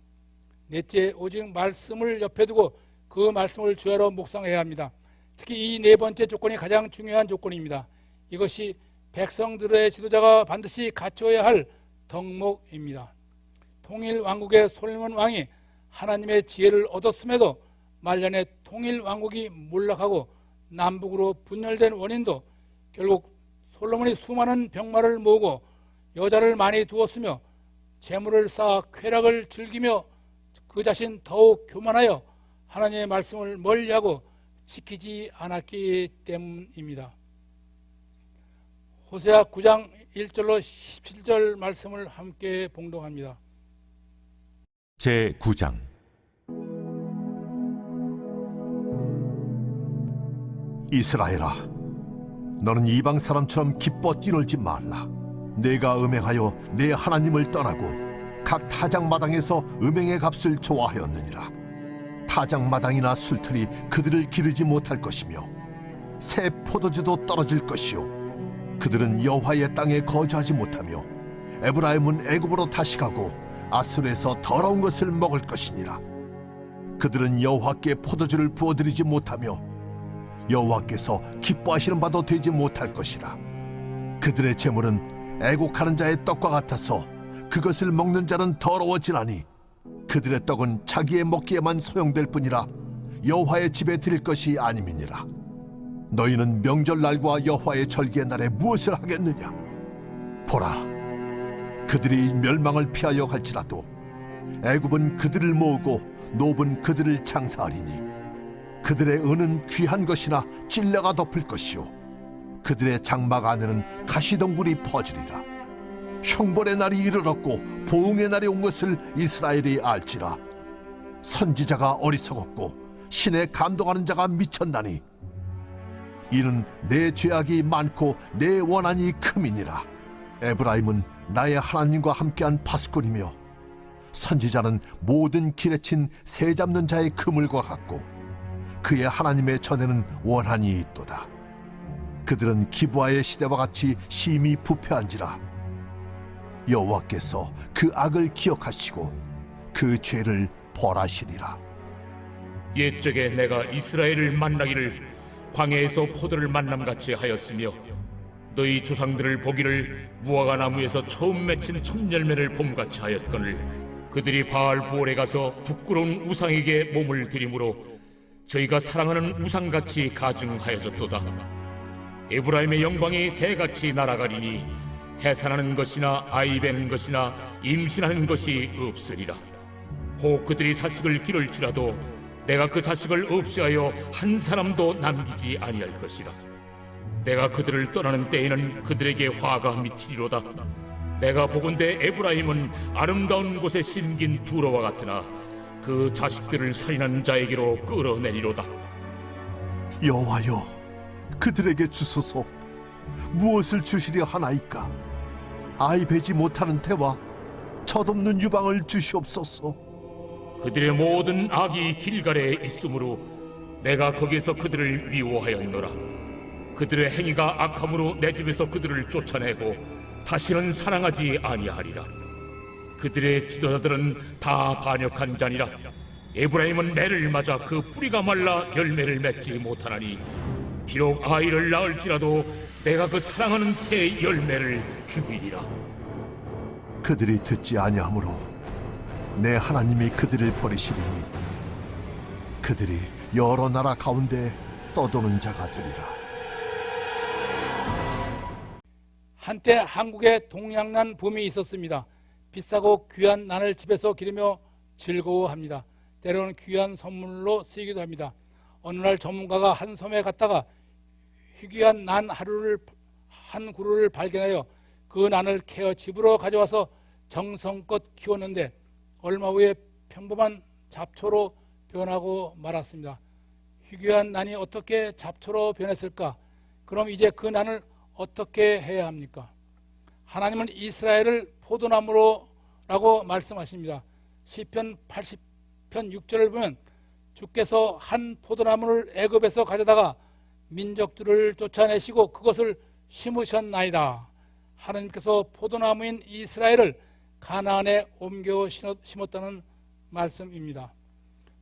넷째, 오직 말씀을 옆에 두고 그 말씀을 주야로 묵상해야 합니다. 특히 이 네 번째 조건이 가장 중요한 조건입니다. 이것이 백성들의 지도자가 반드시 갖춰야 할 덕목입니다. 통일 왕국의 솔로몬 왕이 하나님의 지혜를 얻었음에도 말년에 통일 왕국이 몰락하고 남북으로 분열된 원인도 결국 솔로몬이 수많은 병마를 모으고 여자를 많이 두었으며 재물을 쌓아 쾌락을 즐기며 그 자신 더욱 교만하여 하나님의 말씀을 멀리하고 지키지 않았기 때문입니다. 호세아 9장 1절로 17절 말씀을 함께 봉독합니다. 제 9장. 이스라엘아, 너는 이방 사람처럼 기뻐 뛰놀지 말라. 내가 음행하여 내 하나님을 떠나고 각 타작마당에서 음행의 값을 좋아하였느니라. 타작마당이나 술틀이 그들을 기르지 못할 것이며 새 포도주도 떨어질 것이요 그들은 여호와의 땅에 거주하지 못하며 에브라임은 애굽으로 다시 가고 아수르에서 더러운 것을 먹을 것이니라. 그들은 여호와께 포도주를 부어드리지 못하며 여호와께서 기뻐하시는 바도 되지 못할 것이라. 그들의 재물은 애곡하는 자의 떡과 같아서 그것을 먹는 자는 더러워지나니 그들의 떡은 자기의 먹기에만 소용될 뿐이라 여호와의 집에 드릴 것이 아님이니라. 너희는 명절날과 여호와의 절기의 날에 무엇을 하겠느냐? 보라, 그들이 멸망을 피하여 갈지라도 애굽은 그들을 모으고 노브는 그들을 장사하리니 그들의 은은 귀한 것이나 찔레가 덮을 것이요 그들의 장막 안에는 가시덩굴이 퍼지리라. 형벌의 날이 이르렀고 보응의 날이 온 것을 이스라엘이 알지라. 선지자가 어리석었고 신에 감동하는 자가 미쳤나니 이는 내 죄악이 많고 내 원한이 큼이니라. 에브라임은 나의 하나님과 함께한 파수꾼이며 선지자는 모든 길에 친 새 잡는 자의 그물과 같고 그의 하나님의 전에는 원한이 있도다. 그들은 기브아의 시대와 같이 심히 부패한지라. 여호와께서 그 악을 기억하시고 그 죄를 벌하시리라. 옛적에 내가 이스라엘을 만나기를 광야에서 포도를 만남같이 하였으며 너희 조상들을 보기를 무화과 나무에서 처음 맺힌 첫 열매를 봄같이 하였거늘 그들이 바알 부올에 가서 부끄러운 우상에게 몸을 들이므로 저희가 사랑하는 우상같이 가증하여졌도다. 에브라임의 영광이 새같이 날아가리니 해산하는 것이나 아이 베는 것이나 임신하는 것이 없으리라. 혹 그들이 자식을 기를지라도 내가 그 자식을 없애하여 한 사람도 남기지 아니할 것이라. 내가 그들을 떠나는 때에는 그들에게 화가 미치리로다. 내가 보건대 에브라임은 아름다운 곳에 심긴 두로와 같으나 그 자식들을 살인한 자에게로 끌어내리로다. 여호와여, 그들에게 주소서. 무엇을 주시려 하나이까? 아이 베지 못하는 태와 젖없는 유방을 주시옵소서. 그들의 모든 악이 길갈에 있으므로 내가 거기에서 그들을 미워하였노라. 그들의 행위가 악함으로 내 집에서 그들을 쫓아내고 다시는 사랑하지 아니하리라. 그들의 지도자들은 다 반역한 자니라. 에브라임은 매를 맞아 그 뿌리가 말라 열매를 맺지 못하나니 비록 아이를 낳을지라도 내가 그 사랑하는 태의 열매를 죽이리라. 그들이 듣지 아니하므로 내 하나님이 그들을 버리시리니 그들이 여러 나라 가운데 떠도는 자가 되리라. 한때 한국에 동양난 붐이 있었습니다. 비싸고 귀한 난을 집에서 기르며 즐거워합니다. 때로는 귀한 선물로 쓰이기도 합니다. 어느 날 전문가가 한 섬에 갔다가 희귀한 난 한 그루를 발견하여 그 난을 캐어 집으로 가져와서 정성껏 키웠는데 얼마 후에 평범한 잡초로 변하고 말았습니다. 희귀한 난이 어떻게 잡초로 변했을까? 그럼 이제 그 난을 어떻게 해야 합니까? 하나님은 이스라엘을 포도나무로라고 말씀하십니다. 시편 80편 6절을 보면 주께서 한 포도나무를 애굽에서 가져다가 민족들을 쫓아내시고 그것을 심으셨나이다. 하나님께서 포도나무인 이스라엘을 가나안에 옮겨 심었다는 말씀입니다.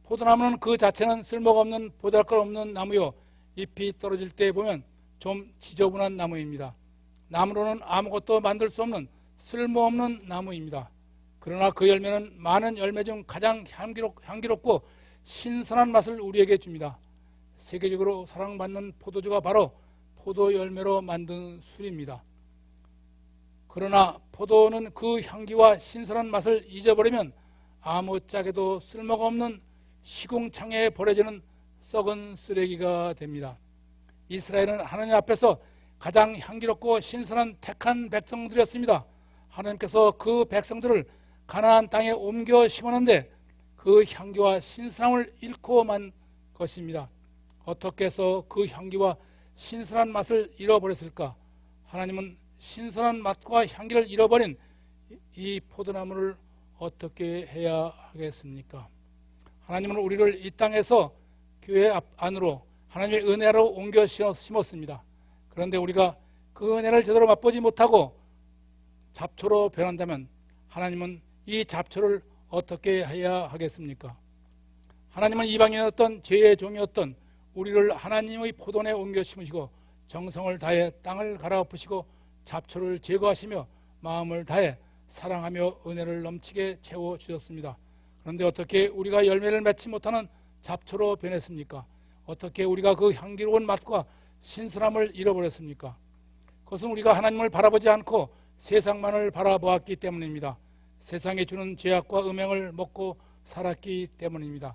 포도나무는 그 자체는 쓸모가 없는 보잘것없는 나무요 잎이 떨어질 때 보면 좀 지저분한 나무입니다. 나무로는 아무것도 만들 수 없는 쓸모없는 나무입니다. 그러나 그 열매는 많은 열매 중 가장 향기롭고 신선한 맛을 우리에게 줍니다. 세계적으로 사랑받는 포도주가 바로 포도 열매로 만든 술입니다. 그러나 포도는 그 향기와 신선한 맛을 잊어버리면 아무짝에도 쓸모가 없는 시궁창에 버려지는 썩은 쓰레기가 됩니다. 이스라엘은 하나님 앞에서 가장 향기롭고 신선한 택한 백성들이었습니다. 하나님께서 그 백성들을 가나안 땅에 옮겨 심었는데 그 향기와 신선함을 잃고 만 것입니다. 어떻게 해서 그 향기와 신선한 맛을 잃어버렸을까? 하나님은 신선한 맛과 향기를 잃어버린 이 포도나무를 어떻게 해야 하겠습니까? 하나님은 우리를 이 땅에서 교회 안으로 하나님의 은혜로 옮겨 심었습니다. 그런데 우리가 그 은혜를 제대로 맛보지 못하고 잡초로 변한다면 하나님은 이 잡초를 어떻게 해야 하겠습니까? 하나님은 이방인이었던 죄의 종이었던 우리를 하나님의 포도원에 옮겨 심으시고 정성을 다해 땅을 갈아엎으시고 잡초를 제거하시며 마음을 다해 사랑하며 은혜를 넘치게 채워주셨습니다. 그런데 어떻게 우리가 열매를 맺지 못하는 잡초로 변했습니까? 어떻게 우리가 그 향기로운 맛과 신선함을 잃어버렸습니까? 그것은 우리가 하나님을 바라보지 않고 세상만을 바라보았기 때문입니다. 세상이 주는 죄악과 음행을 먹고 살았기 때문입니다.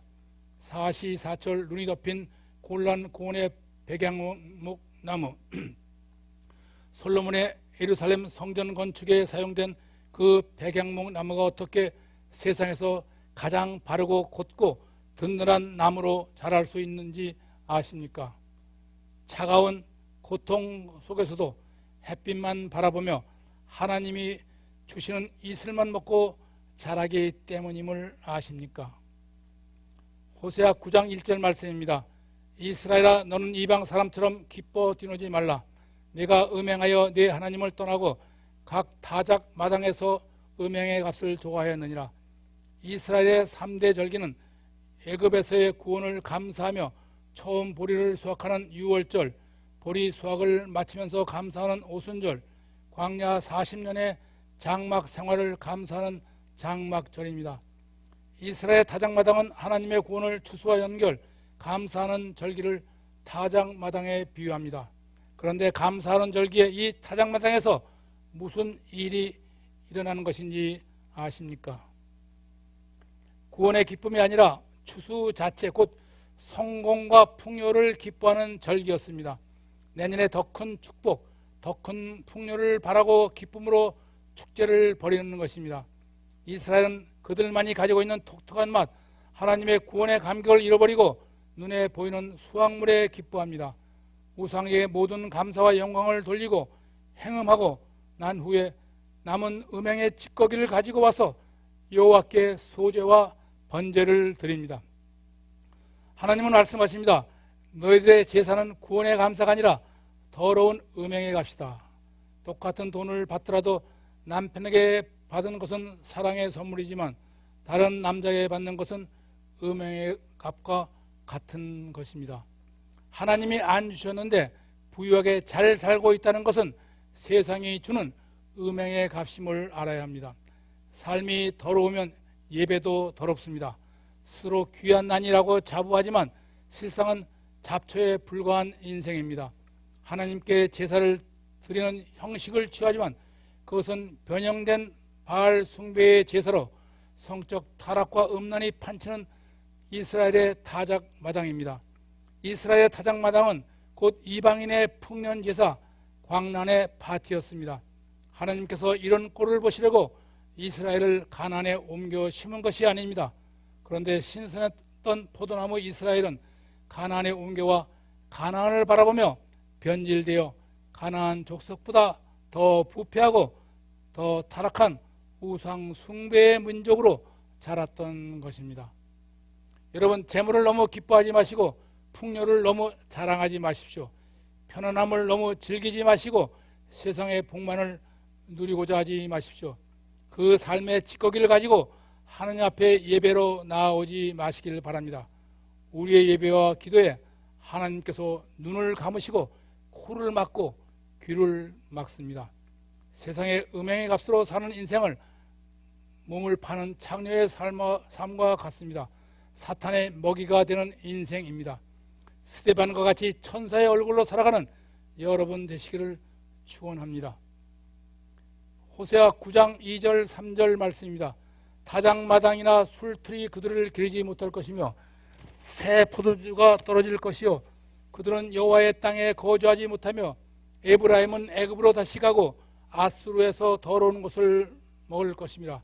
사시사철 눈이 덮인 골란 고원의 백향목나무 솔로몬의 예루살렘 성전 건축에 사용된 그 백향목나무가 어떻게 세상에서 가장 바르고 곧고 든든한 나무로 자랄 수 있는지 아십니까? 차가운 고통 속에서도 햇빛만 바라보며 하나님이 주시는 이슬만 먹고 자라기 때문임을 아십니까? 호세아 9장 1절 말씀입니다. 이스라엘아 너는 이방 사람처럼 기뻐 뛰노지 말라. 내가 음행하여 네 하나님을 떠나고 각 타작 마당에서 음행의 값을 좋아하였느니라. 이스라엘의 3대 절기는 애굽에서의 구원을 감사하며 처음 보리를 수확하는 유월절, 보리 수확을 마치면서 감사하는 오순절, 광야 40년의 장막 생활을 감사하는 장막절입니다. 이스라엘 타작마당은 하나님의 구원을 추수와 연결, 감사하는 절기를 타작마당에 비유합니다. 그런데 감사하는 절기에 이 타작마당에서 무슨 일이 일어나는 것인지 아십니까? 구원의 기쁨이 아니라 추수 자체 곧 성공과 풍요를 기뻐하는 절기였습니다. 내년에 더 큰 축복, 더 큰 풍요를 바라고 기쁨으로 축제를 벌이는 것입니다. 이스라엘은 그들만이 가지고 있는 독특한 맛, 하나님의 구원의 감격을 잃어버리고 눈에 보이는 수확물에 기뻐합니다. 우상에게 모든 감사와 영광을 돌리고 행음하고 난 후에 남은 음행의 찌꺼기를 가지고 와서 여호와께 소제와 번제를 드립니다. 하나님은 말씀하십니다. 너희들의 제사는 구원의 감사가 아니라 더러운 음행의 값이다. 똑같은 돈을 받더라도 남편에게 받은 것은 사랑의 선물이지만 다른 남자에게 받는 것은 음행의 값과 같은 것입니다. 하나님이 안 주셨는데 부유하게 잘 살고 있다는 것은 세상이 주는 음행의 값임을 알아야 합니다. 삶이 더러우면 예배도 더럽습니다. 스스로 귀한 난이라고 자부하지만 실상은 잡초에 불과한 인생입니다. 하나님께 제사를 드리는 형식을 취하지만 그것은 변형된 바알 숭배의 제사로 성적 타락과 음란이 판치는 이스라엘의 타작 마당입니다. 이스라엘의 타작 마당은 곧 이방인의 풍년 제사, 광란의 파티였습니다. 하나님께서 이런 꼴을 보시려고 이스라엘을 가나안에 옮겨 심은 것이 아닙니다. 그런데 신선했던 포도나무 이스라엘은 가나안에 옮겨와 가나안을 바라보며 변질되어 가나안 족속보다 더 부패하고 더 타락한 우상 숭배의 민족으로 자랐던 것입니다. 여러분, 재물을 너무 기뻐하지 마시고 풍요를 너무 자랑하지 마십시오. 편안함을 너무 즐기지 마시고 세상의 복만을 누리고자 하지 마십시오. 그 삶의 찌꺼기를 가지고 하느님 앞에 예배로 나아오지 마시길 바랍니다. 우리의 예배와 기도에 하나님께서 눈을 감으시고 코를 막고 귀를 막습니다. 세상의 음행의 값으로 사는 인생을 몸을 파는 창녀의 삶과 같습니다. 사탄의 먹이가 되는 인생입니다. 스데반과 같이 천사의 얼굴로 살아가는 여러분 되시기를 축원합니다. 호세아 9장 2절 3절 말씀입니다. 타작마당이나 술틀이 그들을 기르지 못할 것이며 새 포도주가 떨어질 것이요 그들은 여호와의 땅에 거주하지 못하며 에브라임은 애굽으로 다시 가고 아수르에서 더러운 것을 먹을 것입니다.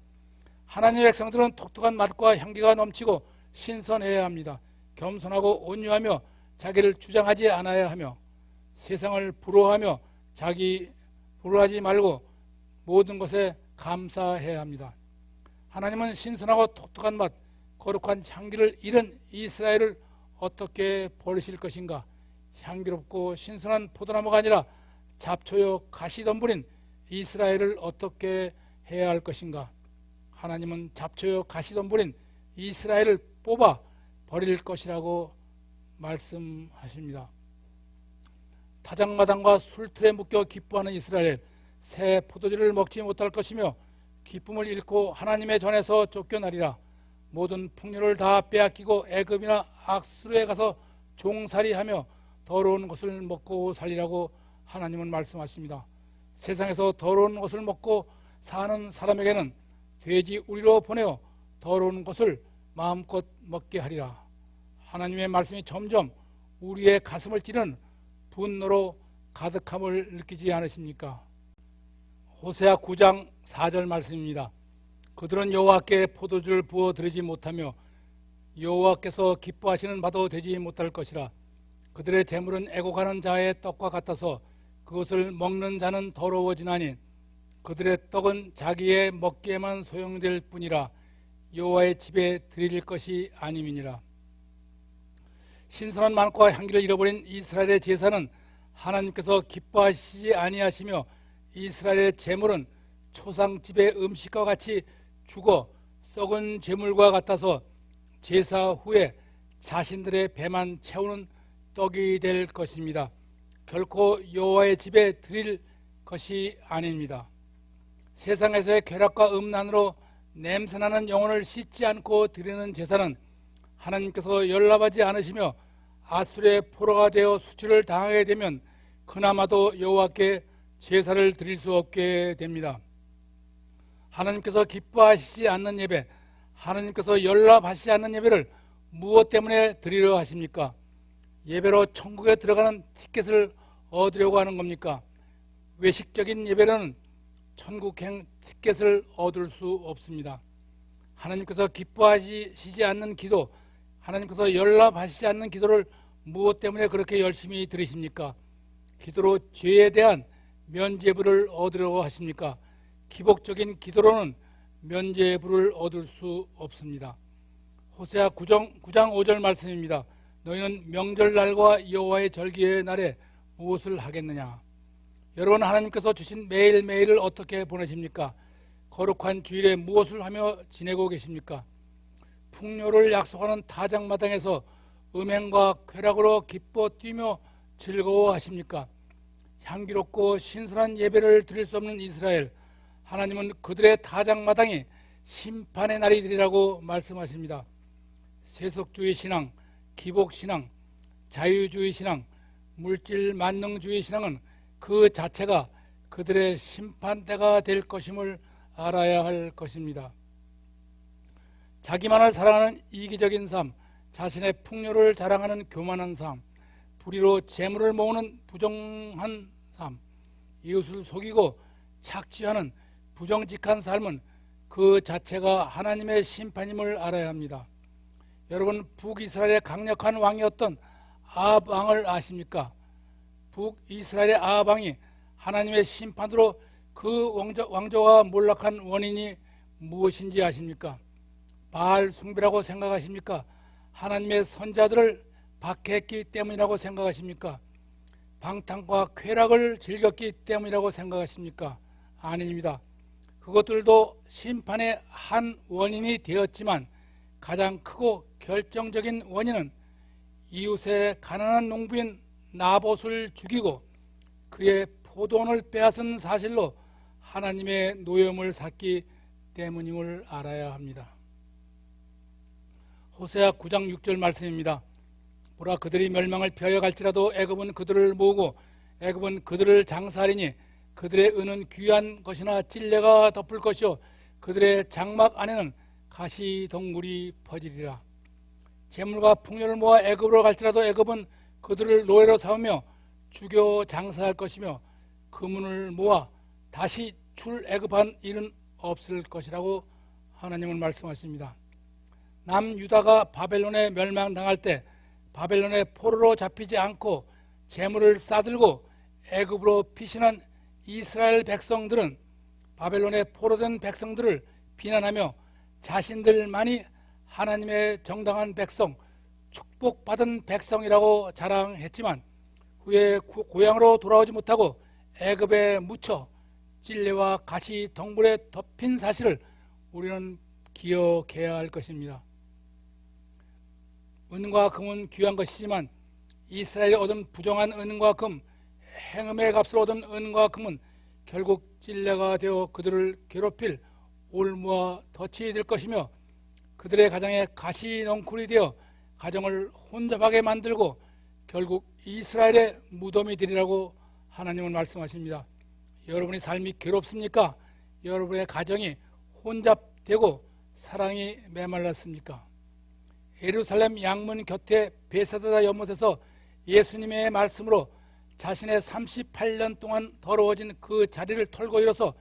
하나님의 백성들은 독특한 맛과 향기가 넘치고 신선해야 합니다. 겸손하고 온유하며 자기를 주장하지 않아야 하며 세상을 부러워하며 자기 부러워하지 말고 모든 것에 감사해야 합니다. 하나님은 신선하고 독특한 맛, 거룩한 향기를 잃은 이스라엘을 어떻게 버리실 것인가? 향기롭고 신선한 포도나무가 아니라 잡초요 가시덤불인 이스라엘을 어떻게 해야 할 것인가? 하나님은 잡초요 가시덤불인 이스라엘을 뽑아 버릴 것이라고 말씀하십니다. 타작마당과 술틀에 묶여 기뻐하는 이스라엘, 새 포도주를 먹지 못할 것이며 기쁨을 잃고 하나님의 전에서 쫓겨나리라. 모든 풍요를 다 빼앗기고 애굽이나 악수르에 가서 종살이하며 더러운 것을 먹고 살리라고 하나님은 말씀하십니다. 세상에서 더러운 것을 먹고 사는 사람에게는 돼지 우리로 보내어 더러운 것을 마음껏 먹게 하리라. 하나님의 말씀이 점점 우리의 가슴을 찌르는 분노로 가득함을 느끼지 않으십니까? 호세아 9장 4절 말씀입니다. 그들은 여호와께 포도주를 부어 드리지 못하며 여호와께서 기뻐하시는 바도 되지 못할 것이라. 그들의 재물은 애곡하는 자의 떡과 같아서 그것을 먹는 자는 더러워지나니 그들의 떡은 자기의 먹기에만 소용될 뿐이라. 여호와의 집에 드릴 것이 아님이니라. 신선한 맛과 향기를 잃어버린 이스라엘의 제사는 하나님께서 기뻐하시지 아니하시며 이스라엘의 재물은 초상집의 음식과 같이 죽어 썩은 재물과 같아서 제사 후에 자신들의 배만 채우는 떡이 될 것입니다. 결코 여호와의 집에 드릴 것이 아닙니다. 세상에서의 쾌락과 음란으로 냄새나는 영혼을 씻지 않고 드리는 제사는 하나님께서 연락하지 않으시며 아수르의 포로가 되어 수치를 당하게 되면 그나마도 여호와께 제사를 드릴 수 없게 됩니다. 하나님께서 기뻐하시지 않는 예배, 하나님께서 연락하시지 않는 예배를 무엇 때문에 드리려 하십니까? 예배로 천국에 들어가는 티켓을 얻으려고 하는 겁니까? 외식적인 예배로는 천국행 티켓을 얻을 수 없습니다. 하나님께서 기뻐하시지 않는 기도, 하나님께서 연락하시지 않는 기도를 무엇 때문에 그렇게 열심히 드리십니까? 기도로 죄에 대한 면죄부를 얻으려고 하십니까? 기복적인 기도로는 면죄부를 얻을 수 없습니다. 호세아 9장 5절 말씀입니다. 너희는 명절날과 여호와의 절기의 날에 무엇을 하겠느냐? 여러분, 하나님께서 주신 매일매일을 어떻게 보내십니까? 거룩한 주일에 무엇을 하며 지내고 계십니까? 풍요를 약속하는 타작마당에서 음행과 쾌락으로 기뻐 뛰며 즐거워하십니까? 향기롭고 신선한 예배를 드릴 수 없는 이스라엘, 하나님은 그들의 타작마당이 심판의 날이 되리라고 말씀하십니다. 세속주의 신앙, 기복신앙, 자유주의 신앙, 물질 만능주의 신앙은 그 자체가 그들의 심판대가 될 것임을 알아야 할 것입니다. 자기만을 사랑하는 이기적인 삶, 자신의 풍요를 자랑하는 교만한 삶, 불의로 재물을 모으는 부정한 삶, 이웃을 속이고 착취하는 부정직한 삶은 그 자체가 하나님의 심판임을 알아야 합니다. 여러분, 북이스라엘의 강력한 왕이었던 아합 왕을 아십니까? 북이스라엘의 아합 왕이 하나님의 심판으로 그 왕조가 몰락한 원인이 무엇인지 아십니까? 바알 숭배라고 생각하십니까? 하나님의 선자들을 박해했기 때문이라고 생각하십니까? 방탕과 쾌락을 즐겼기 때문이라고 생각하십니까? 아닙니다. 그것들도 심판의 한 원인이 되었지만 가장 크고 결정적인 원인은 이웃의 가난한 농부인 나봇을 죽이고 그의 포도원을 빼앗은 사실로 하나님의 노염을 샀기 때문임을 알아야 합니다. 호세아 9장 6절 말씀입니다. 보라, 그들이 멸망을 피하여 갈지라도 애굽은 그들을 모으고 애굽은 그들을 장사하리니 그들의 은은 귀한 것이나 찔레가 덮을 것이요 그들의 장막 안에는 가시덩굴이 퍼지리라. 재물과 풍요를 모아 애굽으로 갈지라도 애굽은 그들을 노예로 삼으며 죽여 장사할 것이며 금은을 모아 다시 출애굽한 일은 없을 것이라고 하나님은 말씀하십니다. 남유다가 바벨론에 멸망당할 때 바벨론의 포로로 잡히지 않고 재물을 싸들고 애굽으로 피신한 이스라엘 백성들은 바벨론의 포로된 백성들을 비난하며 자신들만이 하나님의 정당한 백성, 축복받은 백성이라고 자랑했지만 후에 고향으로 돌아오지 못하고 애굽에 묻혀 찔레와 가시 덩굴에 덮인 사실을 우리는 기억해야 할 것입니다. 은과 금은 귀한 것이지만 이스라엘이 얻은 부정한 은과 금, 행음의 값으로 얻은 은과 금은 결국 찔레가 되어 그들을 괴롭힐 올무와 덫이 될 것이며 그들의 가정에 가시 넝쿨이 되어 가정을 혼잡하게 만들고 결국 이스라엘의 무덤이 되리라고 하나님은 말씀하십니다. 여러분의 삶이 괴롭습니까? 여러분의 가정이 혼잡되고 사랑이 메말랐습니까? 예루살렘 양문 곁에 베세다 연못에서 예수님의 말씀으로 자신의 38년 동안 더러워진 그 자리를 털고 일어서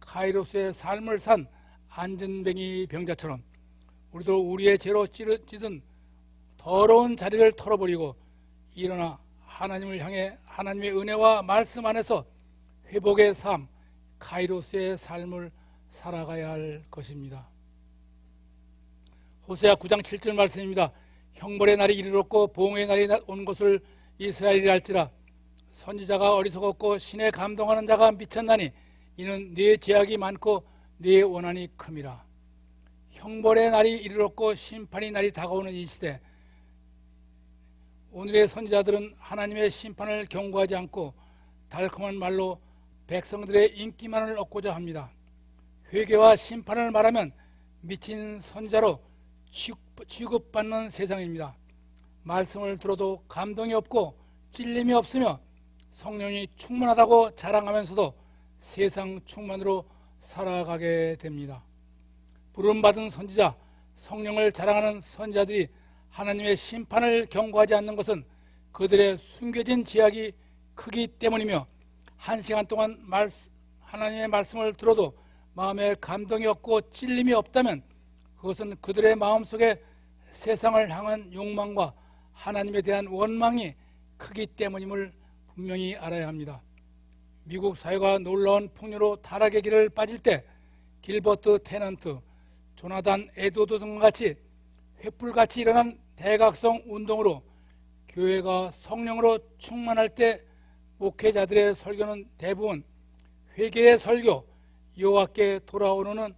카이로스의 삶을 산 안전뱅이 병자처럼 우리도 우리의 죄로 찌든 더러운 자리를 털어버리고 일어나 하나님을 향해 하나님의 은혜와 말씀 안에서 회복의 삶, 카이로스의 삶을 살아가야 할 것입니다. 호세아 9장 7절 말씀입니다. 형벌의 날이 이르렀고 보응의 날이 온 것을 이스라엘이 알지라. 선지자가 어리석었고 신에 감동하는 자가 미쳤나니 이는 네 죄악이 많고 네 원한이 큼이라. 형벌의 날이 이르렀고 심판의 날이 다가오는 이 시대, 오늘의 선지자들은 하나님의 심판을 경고하지 않고 달콤한 말로 백성들의 인기만을 얻고자 합니다. 회개와 심판을 말하면 미친 선지자로 취급받는 세상입니다. 말씀을 들어도 감동이 없고 찔림이 없으며 성령이 충만하다고 자랑하면서도 세상 충만으로 살아가게 됩니다. 부름받은 선지자, 성령을 자랑하는 선지자들이 하나님의 심판을 경고하지 않는 것은 그들의 숨겨진 죄악이 크기 때문이며 한 시간 동안 하나님의 말씀을 들어도 마음에 감동이 없고 찔림이 없다면 그것은 그들의 마음속에 세상을 향한 욕망과 하나님에 대한 원망이 크기 때문임을 분명히 알아야 합니다. 미국 사회가 놀라운 풍요로 타락의 길을 빠질 때 길버트 테넌트, 조나단 에드워드 등과 같이 횃불같이 일어난 대각성 운동으로 교회가 성령으로 충만할 때 목회자들의 설교는 대부분 회개의 설교, 여호와께 돌아오는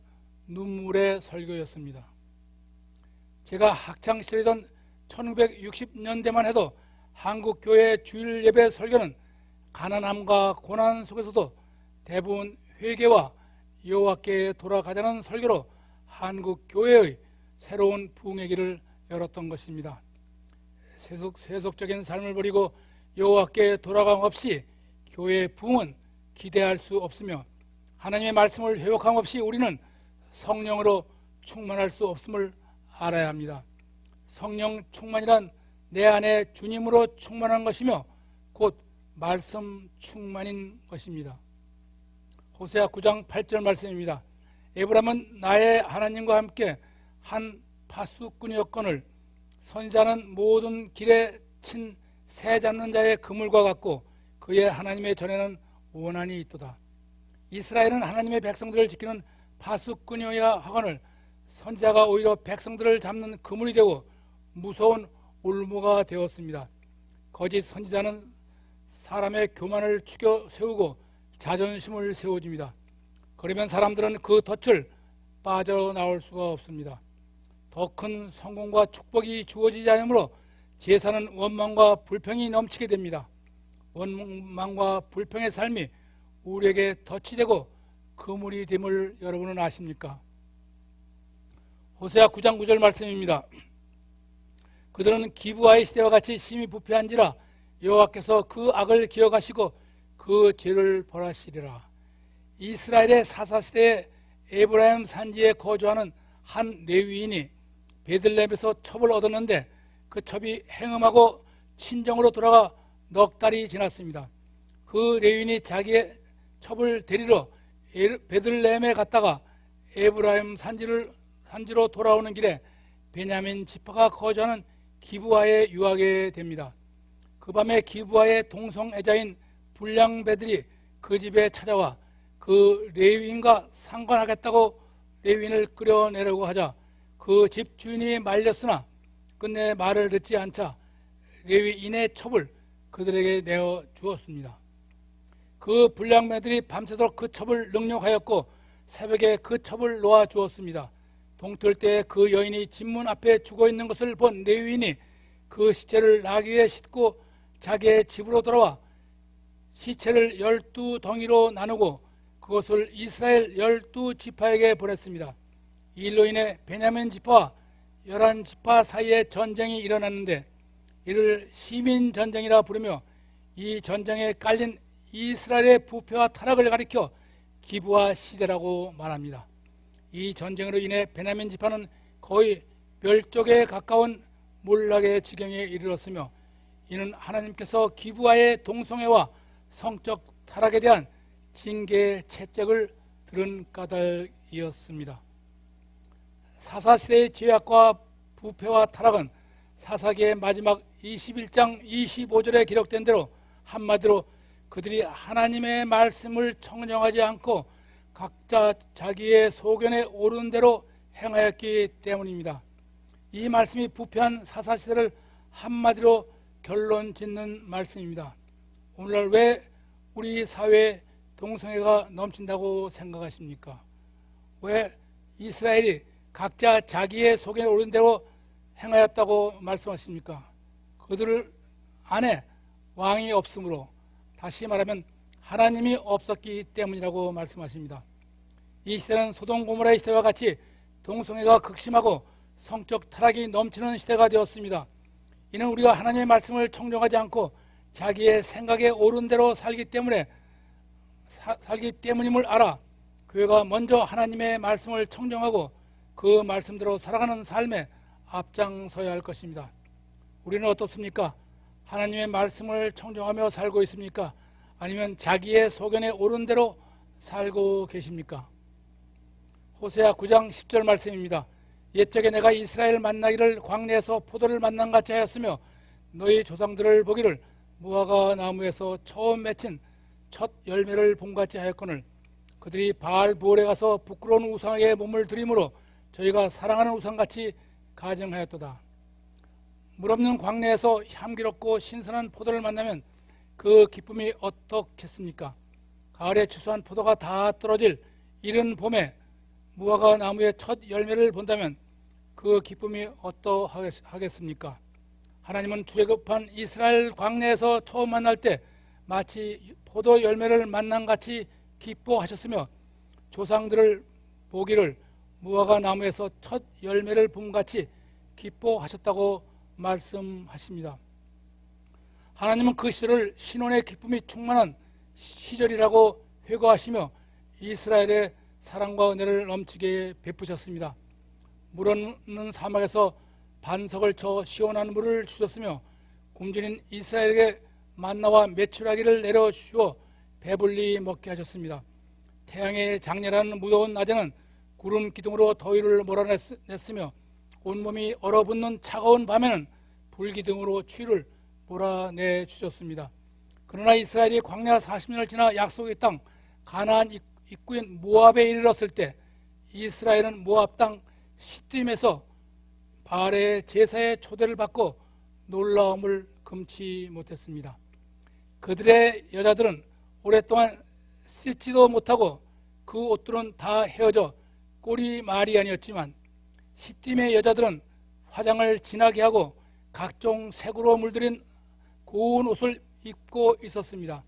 눈물의 설교였습니다. 제가 학창시절이던 1960년대만 해도 한국 교회의 주일 예배 설교는 가난함과 고난 속에서도 대부분 회개와 여호와께 돌아가자는 설교로 한국 교회의 새로운 부흥의 길을 열었던 것입니다. 세속적인 삶을 버리고 여호와께 돌아감 없이 교회의 부흥은 기대할 수 없으며 하나님의 말씀을 회복함 없이 우리는 성령으로 충만할 수 없음을 알아야 합니다. 성령 충만이란 내 안에 주님으로 충만한 것이며 곧 말씀 충만인 것입니다. 호세아 9장 8절 말씀입니다. 에브라임은 나의 하나님과 함께 한 파수꾼이었거늘 선지자는 모든 길에 친 새 잡는 자의 그물과 같고 그의 하나님의 전에는 원한이 있도다. 이스라엘은 하나님의 백성들을 지키는 파수꾼이어야 하거늘 선지자가 오히려 백성들을 잡는 그물이 되고 무서운 올무가 되었습니다. 거짓 선지자는 사람의 교만을 추겨 세우고 자존심을 세워줍니다. 그러면 사람들은 그 덫을 빠져나올 수가 없습니다. 더 큰 성공과 축복이 주어지지 않으므로 제사는 원망과 불평이 넘치게 됩니다. 원망과 불평의 삶이 우리에게 덫이 되고 그물이 됨을 여러분은 아십니까? 호세아 9장 9절 말씀입니다. 그들은 기브아의 시대와 같이 심히 부패한지라 여호와께서 그 악을 기억하시고 그 죄를 벌하시리라. 이스라엘의 사사시대에 에브라임 산지에 거주하는 한 레위인이 베들레헴에서 첩을 얻었는데 그 첩이 행음하고 친정으로 돌아가 넉 달이 지났습니다. 그 레위인이 자기의 첩을 데리러 베들레헴에 갔다가 에브라임 산지로 돌아오는 길에 베냐민 지파가 거주하는 기브아에 유하게 됩니다. 그 밤에 기브아의 동성애자인 불량배들이 그 집에 찾아와 그 레위인과 상관하겠다고 레위인을 끌어내려고 하자 그 집 주인이 말렸으나 끝내 말을 듣지 않자 레위인의 첩을 그들에게 내어 주었습니다. 그 불량배들이 밤새도록 그 첩을 능욕하였고 새벽에 그 첩을 놓아 주었습니다. 동틀 때 그 여인이 집문 앞에 죽어있는 것을 본 레위인이 그 시체를 나귀에 싣고 자기의 집으로 돌아와 시체를 12덩이로 나누고 그것을 이스라엘 12지파에게 보냈습니다. 이 일로 인해 베냐민 지파와 11지파 사이에 전쟁이 일어났는데 이를 시민전쟁이라 부르며 이 전쟁에 깔린 이스라엘의 부패와 타락을 가리켜 기브아 시대라고 말합니다. 이 전쟁으로 인해 베냐민 지파는 거의 멸족에 가까운 몰락의 지경에 이르렀으며 이는 하나님께서 기브아의 동성애와 성적 타락에 대한 징계 채찍을 들은 까닭이었습니다. 사사시대의 죄악과 부패와 타락은 사사기의 마지막 21장 25절에 기록된 대로 한마디로 그들이 하나님의 말씀을 청정하지 않고 각자 자기의 소견에 오른 대로 행하였기 때문입니다. 이 말씀이 부패한 사사시대를 한마디로 결론 짓는 말씀입니다. 오늘날 왜 우리 사회에 동성애가 넘친다고 생각하십니까? 왜 이스라엘이 각자 자기의 소견에 오른 대로 행하였다고 말씀하십니까? 그들 안에 왕이 없으므로, 다시 말하면 하나님이 없었기 때문이라고 말씀하십니다. 이 시대는 소돔 고모라의 시대와 같이 동성애가 극심하고 성적 타락이 넘치는 시대가 되었습니다. 이는 우리가 하나님의 말씀을 청정하지 않고 자기의 생각에 옳은 대로 살기 때문임을 알아 교회가 먼저 하나님의 말씀을 청정하고 그 말씀대로 살아가는 삶에 앞장서야 할 것입니다. 우리는 어떻습니까? 하나님의 말씀을 청정하며 살고 있습니까? 아니면 자기의 소견에 옳은 대로 살고 계십니까? 호세아 9장 10절 말씀입니다. 옛적에 내가 이스라엘 만나기를 광야에서 포도를 만난 같이 하였으며 너희 조상들을 보기를 무화과 나무에서 처음 맺힌 첫 열매를 봄같이 하였거늘 그들이 바알보올에 가서 부끄러운 우상에게 몸을 들이므로 저희가 사랑하는 우상같이 가증하였도다. 물 없는 광야에서 향기롭고 신선한 포도를 만나면 그 기쁨이 어떻겠습니까? 가을에 추수한 포도가 다 떨어질 이른 봄에 무화과 나무의 첫 열매를 본다면 그 기쁨이 어떠하겠습니까? 하나님은 출애굽한 이스라엘 광야에서 처음 만날 때 마치 포도 열매를 만난 같이 기뻐하셨으며 조상들을 보기를 무화과 나무에서 첫 열매를 봄같이 기뻐하셨다고 말씀하십니다. 하나님은 그 시절을 신혼의 기쁨이 충만한 시절이라고 회고하시며 이스라엘의 사랑과 은혜를 넘치게 베푸셨습니다. 물 없는 사막에서 반석을 쳐 시원한 물을 주셨으며 굶주린 이스라엘에게 만나와 메추라기를 내려주어 배불리 먹게 하셨습니다. 태양의 장렬한 무더운 낮에는 구름 기둥으로 더위를 몰아냈으며 온몸이 얼어붙는 차가운 밤에는 불기둥으로 추위를 몰아내 주셨습니다. 그러나 이스라엘이 광야 40년을 지나 약속의 땅 가나안 입구인 모압에 이르렀을 때 이스라엘은 모압 땅 시딤에서 바알의 제사의 초대를 받고 놀라움을 금치 못했습니다. 그들의 여자들은 오랫동안 씻지도 못하고 그 옷들은 다 헤어져 꼴이 말이 아니었지만 시딤의 여자들은 화장을 진하게 하고 각종 색으로 물들인 고운 옷을 입고 있었습니다.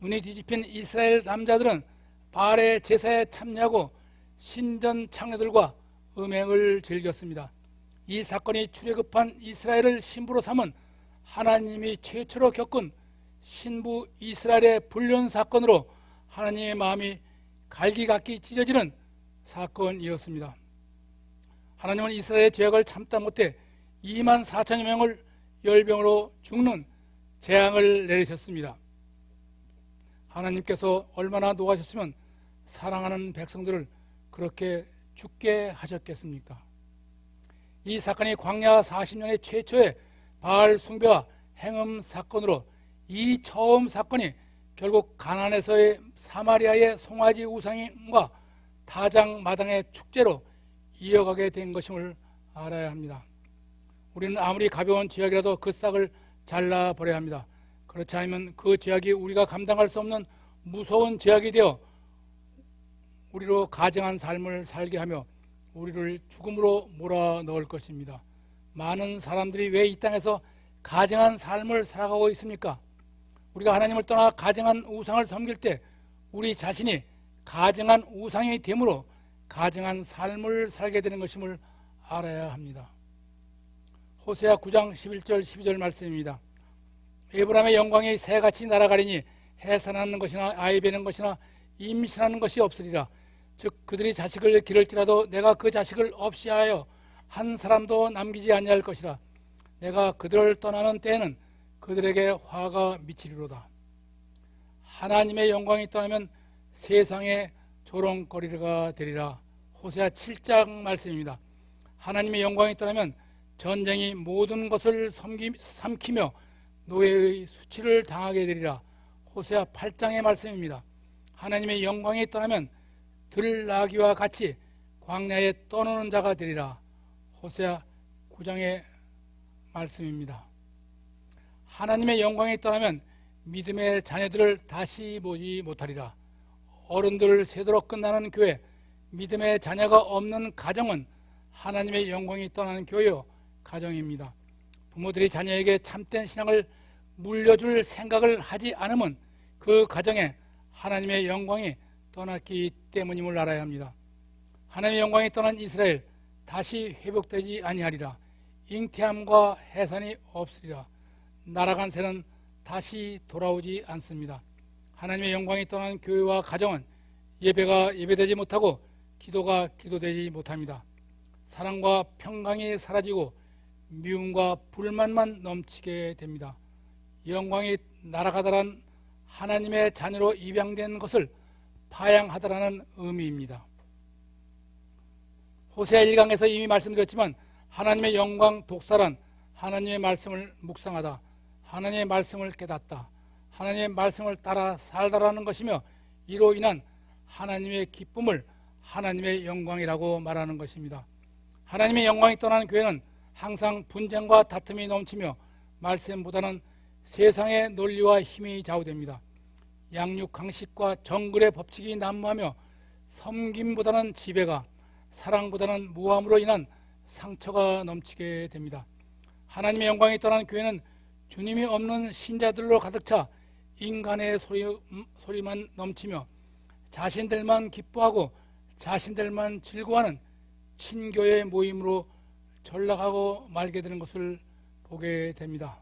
눈이 뒤집힌 이스라엘 남자들은 바알의 제사에 참여하고 신전 창녀들과 음행을 즐겼습니다. 이 사건이 출애굽한 이스라엘을 신부로 삼은 하나님이 최초로 겪은 신부 이스라엘의 불륜 사건으로 하나님의 마음이 갈기갈기 찢어지는 사건이었습니다. 하나님은 이스라엘의 죄악을 참다 못해 2만 4천여 명을 열병으로 죽는 재앙을 내리셨습니다. 하나님께서 얼마나 노하셨으면 사랑하는 백성들을 그렇게 죽게 하셨겠습니까? 이 사건이 광야 40년의 최초의 바알 숭배와 행음 사건으로, 이 처음 사건이 결국 가나안에서의 사마리아의 송아지 우상과 타작 마당의 축제로 이어가게 된 것임을 알아야 합니다. 우리는 아무리 가벼운 죄악이라도 그 싹을 잘라버려야 합니다. 그렇지 않으면 그 죄악이 우리가 감당할 수 없는 무서운 죄악이 되어 우리로 가증한 삶을 살게 하며 우리를 죽음으로 몰아넣을 것입니다. 많은 사람들이 왜 이 땅에서 가증한 삶을 살아가고 있습니까? 우리가 하나님을 떠나 가증한 우상을 섬길 때 우리 자신이 가증한 우상이 되므로 가증한 삶을 살게 되는 것임을 알아야 합니다. 호세아 9장 11절 12절 말씀입니다. 에브라임의 영광이 새같이 날아가리니 해산하는 것이나 아이 베는 것이나 임신하는 것이 없으리라. 즉 그들이 자식을 기를지라도 내가 그 자식을 없이 하여 한 사람도 남기지 아니할 것이라. 내가 그들을 떠나는 때에는 그들에게 화가 미치리로다. 하나님의 영광이 떠나면 세상의 조롱거리가 되리라. 호세아 7장 말씀입니다. 하나님의 영광이 떠나면 전쟁이 모든 것을 삼키며 노예의 수치를 당하게 되리라. 호세아 8장의 말씀입니다. 하나님의 영광이 떠나면 들나귀와 같이 광야에 떠노는 자가 되리라. 호세아 9장의 말씀입니다. 하나님의 영광이 떠나면 믿음의 자녀들을 다시 보지 못하리라. 어른들을 세도록 끝나는 교회, 믿음의 자녀가 없는 가정은 하나님의 영광이 떠나는 교회요 가정입니다. 부모들이 자녀에게 참된 신앙을 물려줄 생각을 하지 않으면 그 가정에 하나님의 영광이 떠났기 때문임을 알아야 합니다. 하나님의 영광이 떠난 이스라엘 다시 회복되지 아니하리라. 잉태함과 해산이 없으리라. 날아간 새는 다시 돌아오지 않습니다. 하나님의 영광이 떠난 교회와 가정은 예배가 예배되지 못하고 기도가 기도되지 못합니다. 사랑과 평강이 사라지고 미움과 불만만 넘치게 됩니다. 영광이 날아가다란 하나님의 자녀로 입양된 것을 파양하다라는 의미입니다. 호세아 1강에서 이미 말씀드렸지만 하나님의 영광 독사란 하나님의 말씀을 묵상하다, 하나님의 말씀을 깨닫다, 하나님의 말씀을 따라 살다라는 것이며, 이로 인한 하나님의 기쁨을 하나님의 영광이라고 말하는 것입니다. 하나님의 영광이 떠나는 교회는 항상 분쟁과 다툼이 넘치며 말씀보다는 세상의 논리와 힘이 좌우됩니다. 양육 강식과 정글의 법칙이 난무하며 섬김보다는 지배가, 사랑보다는 모함으로 인한 상처가 넘치게 됩니다. 하나님의 영광이 떠난 교회는 주님이 없는 신자들로 가득 차 인간의 소리만 넘치며 자신들만 기뻐하고 자신들만 즐거워하는 친교의 모임으로 전락하고 말게 되는 것을 보게 됩니다.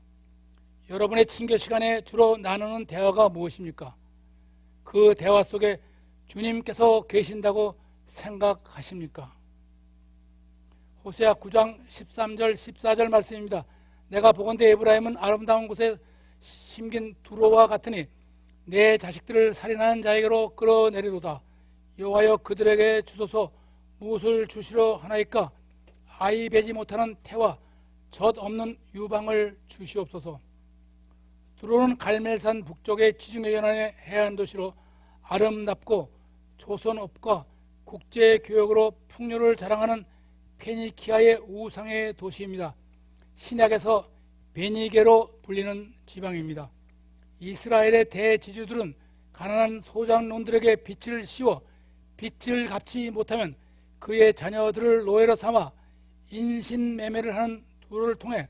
여러분의 친교 시간에 주로 나누는 대화가 무엇입니까? 그 대화 속에 주님께서 계신다고 생각하십니까? 호세아 9장 13절 14절 말씀입니다. 내가 보건대 에브라임은 아름다운 곳에 심긴 두로와 같으니 내 자식들을 살인하는 자에게로 끌어내리로다. 여호와여 그들에게 주소서. 무엇을 주시려 하나이까? 아이 베지 못하는 태와 젖 없는 유방을 주시옵소서. 두로는 갈멜산 북쪽의 지중해 연안의 해안 도시로 아름답고 조선업과 국제교역으로 풍요를 자랑하는 페니키아의 우상의 도시입니다. 신약에서 베니게로 불리는 지방입니다. 이스라엘의 대지주들은 가난한 소장농들에게 빚을 씌워 빚을 갚지 못하면 그의 자녀들을 노예로 삼아 인신매매를 하는 두로를 통해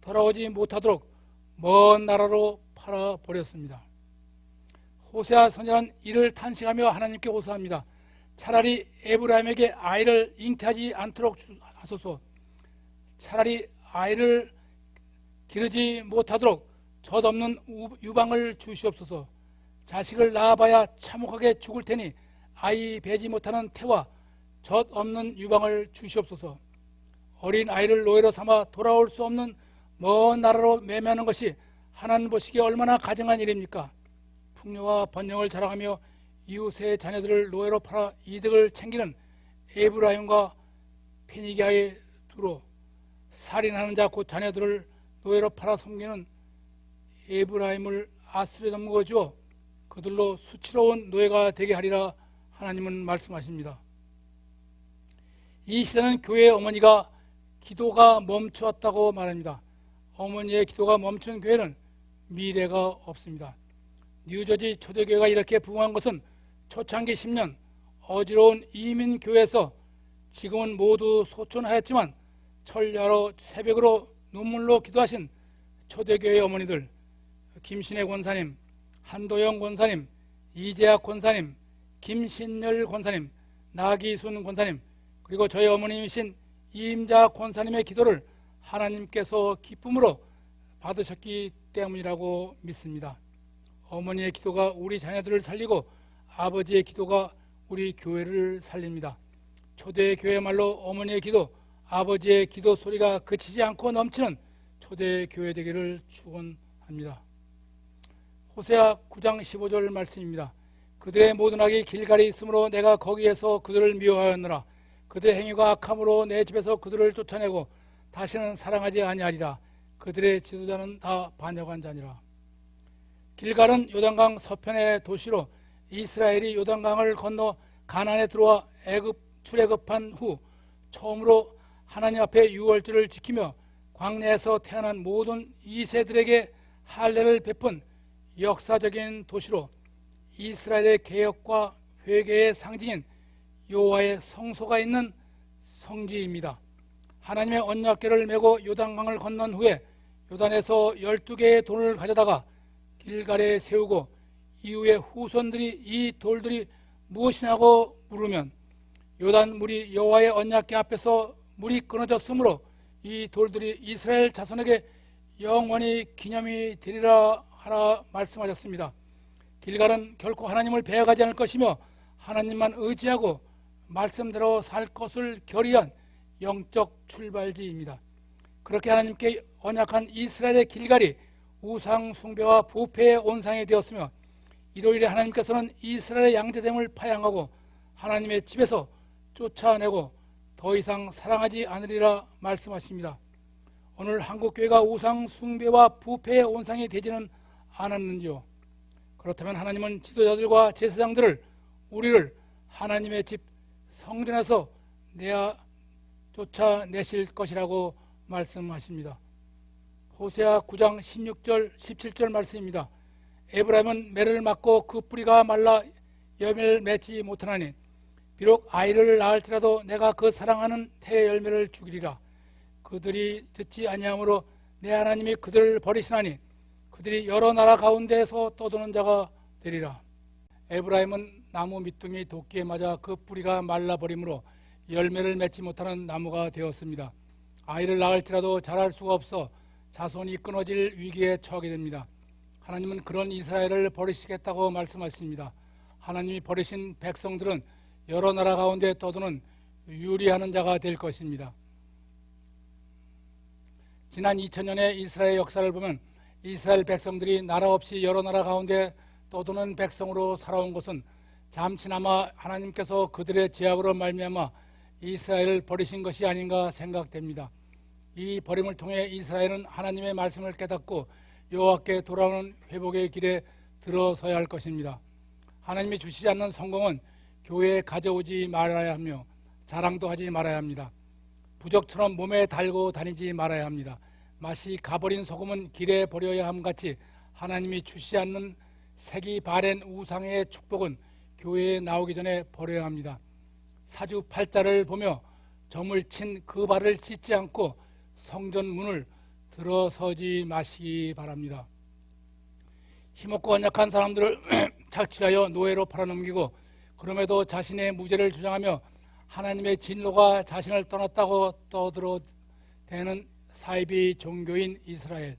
돌아오지 못하도록 먼 나라로 팔아버렸습니다. 호세아 선지자는 이를 탄식하며 하나님께 호소합니다. 차라리 에브라임에게 아이를 잉태하지 않도록 하소서. 차라리 아이를 기르지 못하도록 젖 없는 유방을 주시옵소서. 자식을 낳아봐야 참혹하게 죽을 테니 아이 베지 못하는 태와 젖 없는 유방을 주시옵소서. 어린 아이를 노예로 삼아 돌아올 수 없는 먼 나라로 매매하는 것이 하나님 보시기에 얼마나 가증한 일입니까? 풍요와 번영을 자랑하며 이웃의 자녀들을 노예로 팔아 이득을 챙기는 에브라임과 페니기아의 두로, 살인하는 자 곧 자녀들을 노예로 팔아 섬기는 에브라임을 아수르에 넘겨 주어 그들로 수치로운 노예가 되게 하리라 하나님은 말씀하십니다. 이 시대는 교회의 어머니가 기도가 멈추었다고 말합니다. 어머니의 기도가 멈춘 교회는 미래가 없습니다. 뉴저지 초대교회가 이렇게 부흥한 것은 초창기 10년 어지러운 이민교회에서 지금은 모두 소천하였지만 철야로 새벽으로 눈물로 기도하신 초대교회 어머니들, 김신혜 권사님, 한도영 권사님, 이재학 권사님, 김신열 권사님, 나기순 권사님, 그리고 저희 어머님이신 이임자 권사님의 기도를 하나님께서 기쁨으로 받으셨기 때문이라고 믿습니다. 어머니의 기도가 우리 자녀들을 살리고 아버지의 기도가 우리 교회를 살립니다. 초대교회 말로 어머니의 기도, 아버지의 기도 소리가 그치지 않고 넘치는 초대교회 되기를 축원합니다. 호세아 9장 15절 말씀입니다. 그들의 모든 악이 길갈에 있으므로 내가 거기에서 그들을 미워하였노라. 그들의 행위가 악함으로 내 집에서 그들을 쫓아내고 다시는 사랑하지 아니하리라. 그들의 지도자는 다 반역한 자니라. 길갈은 요단강 서편의 도시로 이스라엘이 요단강을 건너 가나안에 들어와 출애굽한 후 처음으로 하나님 앞에 유월절을 지키며 광야에서 태어난 모든 2세들에게 할례를 베푼 역사적인 도시로 이스라엘의 개혁과 회개의 상징인 여호와의 성소가 있는 성지입니다. 하나님의 언약궤를 메고 요단강을 건넌 후에 요단에서 12개의 돌을 가져다가 길갈에 세우고 이후에 후손들이 이 돌들이 무엇이냐고 물으면 요단 물이 여호와의 언약궤 앞에서 물이 끊어졌으므로 이 돌들이 이스라엘 자손에게 영원히 기념이 되리라 하라 말씀하셨습니다. 길갈은 결코 하나님을 배워가지 않을 것이며 하나님만 의지하고 말씀대로 살 것을 결의한 영적 출발지입니다. 그렇게 하나님께 언약한 이스라엘의 길갈이 우상 숭배와 부패의 온상이 되었으며 일요일에 하나님께서는 이스라엘의 양자됨을 파양하고 하나님의 집에서 쫓아내고 더 이상 사랑하지 않으리라 말씀하십니다. 오늘 한국교회가 우상 숭배와 부패의 온상이 되지는 않았는지요? 그렇다면 하나님은 지도자들과 제사장들을 우리를 하나님의 집 성전에서 쫓아내실 것이라고 말씀하십니다. 호세아 9장 16절 17절 말씀입니다. 에브라임은 매를 맞고 그 뿌리가 말라 열매를 맺지 못하나니 비록 아이를 낳을지라도 내가 그 사랑하는 태 열매를 죽이리라. 그들이 듣지 아니하므로 내 하나님이 그들을 버리시나니 그들이 여러 나라 가운데에서 떠도는 자가 되리라. 에브라임은 나무 밑둥이 도끼에 맞아 그 뿌리가 말라버리므로 열매를 맺지 못하는 나무가 되었습니다. 아이를 낳을지라도 자랄 수가 없어 자손이 끊어질 위기에 처하게 됩니다. 하나님은 그런 이스라엘을 버리시겠다고 말씀하십니다. 하나님이 버리신 백성들은 여러 나라 가운데 떠도는 유리하는 자가 될 것입니다. 지난 2000년의 이스라엘 역사를 보면 이스라엘 백성들이 나라 없이 여러 나라 가운데 떠도는 백성으로 살아온 것은 잠시나마 하나님께서 그들의 죄악으로 말미암아 이스라엘을 버리신 것이 아닌가 생각됩니다. 이 버림을 통해 이스라엘은 하나님의 말씀을 깨닫고 여호와께 돌아오는 회복의 길에 들어서야 할 것입니다. 하나님이 주시지 않는 성공은 교회에 가져오지 말아야 하며 자랑도 하지 말아야 합니다. 부적처럼 몸에 달고 다니지 말아야 합니다. 맛이 가버린 소금은 길에 버려야 함같이 하나님이 주시지 않는 색이 바랜 우상의 축복은 교회에 나오기 전에 버려야 합니다. 사주팔자를 보며 점을 친 그 발을 씻지 않고 성전 문을 들어서지 마시기 바랍니다. 힘없고 언약한 사람들을 착취하여 노예로 팔아넘기고 그럼에도 자신의 무죄를 주장하며 하나님의 진노가 자신을 떠났다고 떠들어대는 사이비 종교인 이스라엘,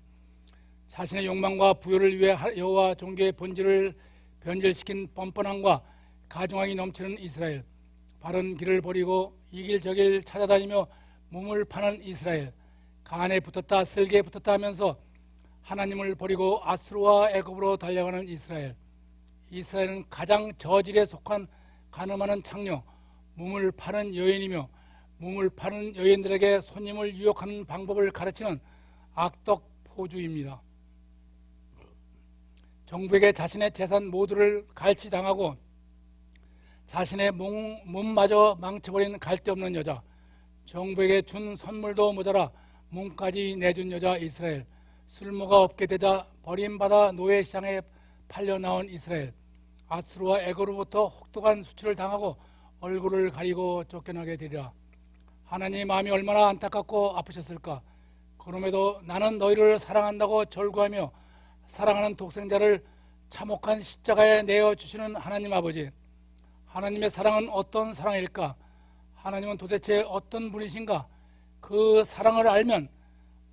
자신의 욕망과 부요를 위해 여호와 종교의 본질을 변질시킨 뻔뻔함과 가증함이 넘치는 이스라엘, 바른 길을 버리고 이 길 저 길 찾아다니며 몸을 파는 이스라엘, 간에 붙었다 쓸개에 붙었다 하면서 하나님을 버리고 아수르와 애굽으로 달려가는 이스라엘. 이스라엘은 가장 저질에 속한 간음하는 창녀, 몸을 파는 여인이며 몸을 파는 여인들에게 손님을 유혹하는 방법을 가르치는 악덕 포주입니다. 정부에게 자신의 재산 모두를 갈취당하고 자신의 몸마저 망쳐버린 갈데없는 여자, 정부에게 준 선물도 모자라 몸까지 내준 여자 이스라엘, 쓸모가 없게 되자 버림받아 노예시장에 팔려나온 이스라엘, 아수르와 애굽으로부터 혹독한 수치를 당하고 얼굴을 가리고 쫓겨나게 되리라. 하나님의 마음이 얼마나 안타깝고 아프셨을까. 그럼에도 나는 너희를 사랑한다고 절구하며 사랑하는 독생자를 참혹한 십자가에 내어주시는 하나님 아버지, 하나님의 사랑은 어떤 사랑일까? 하나님은 도대체 어떤 분이신가? 그 사랑을 알면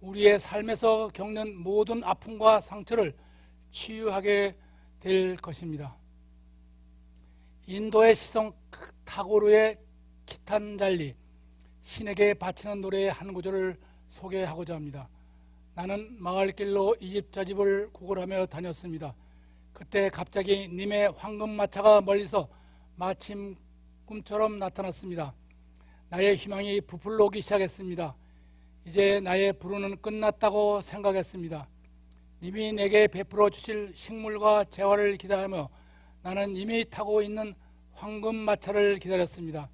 우리의 삶에서 겪는 모든 아픔과 상처를 치유하게 될 것입니다. 인도의 시성 타고르의 기탄잘리, 신에게 바치는 노래의 한 구절을 소개하고자 합니다. 나는 마을길로 이 집 저 집을 구걸하며 다녔습니다. 그때 갑자기 님의 황금마차가 멀리서 마침 꿈처럼 나타났습니다. 나의 희망이 부풀어 오기 시작했습니다. 이제 나의 부르는 끝났다고 생각했습니다. 님이 내게 베풀어 주실 식물과 재화를 기대하며 나는 이미 타고 있는 황금마차를 기다렸습니다.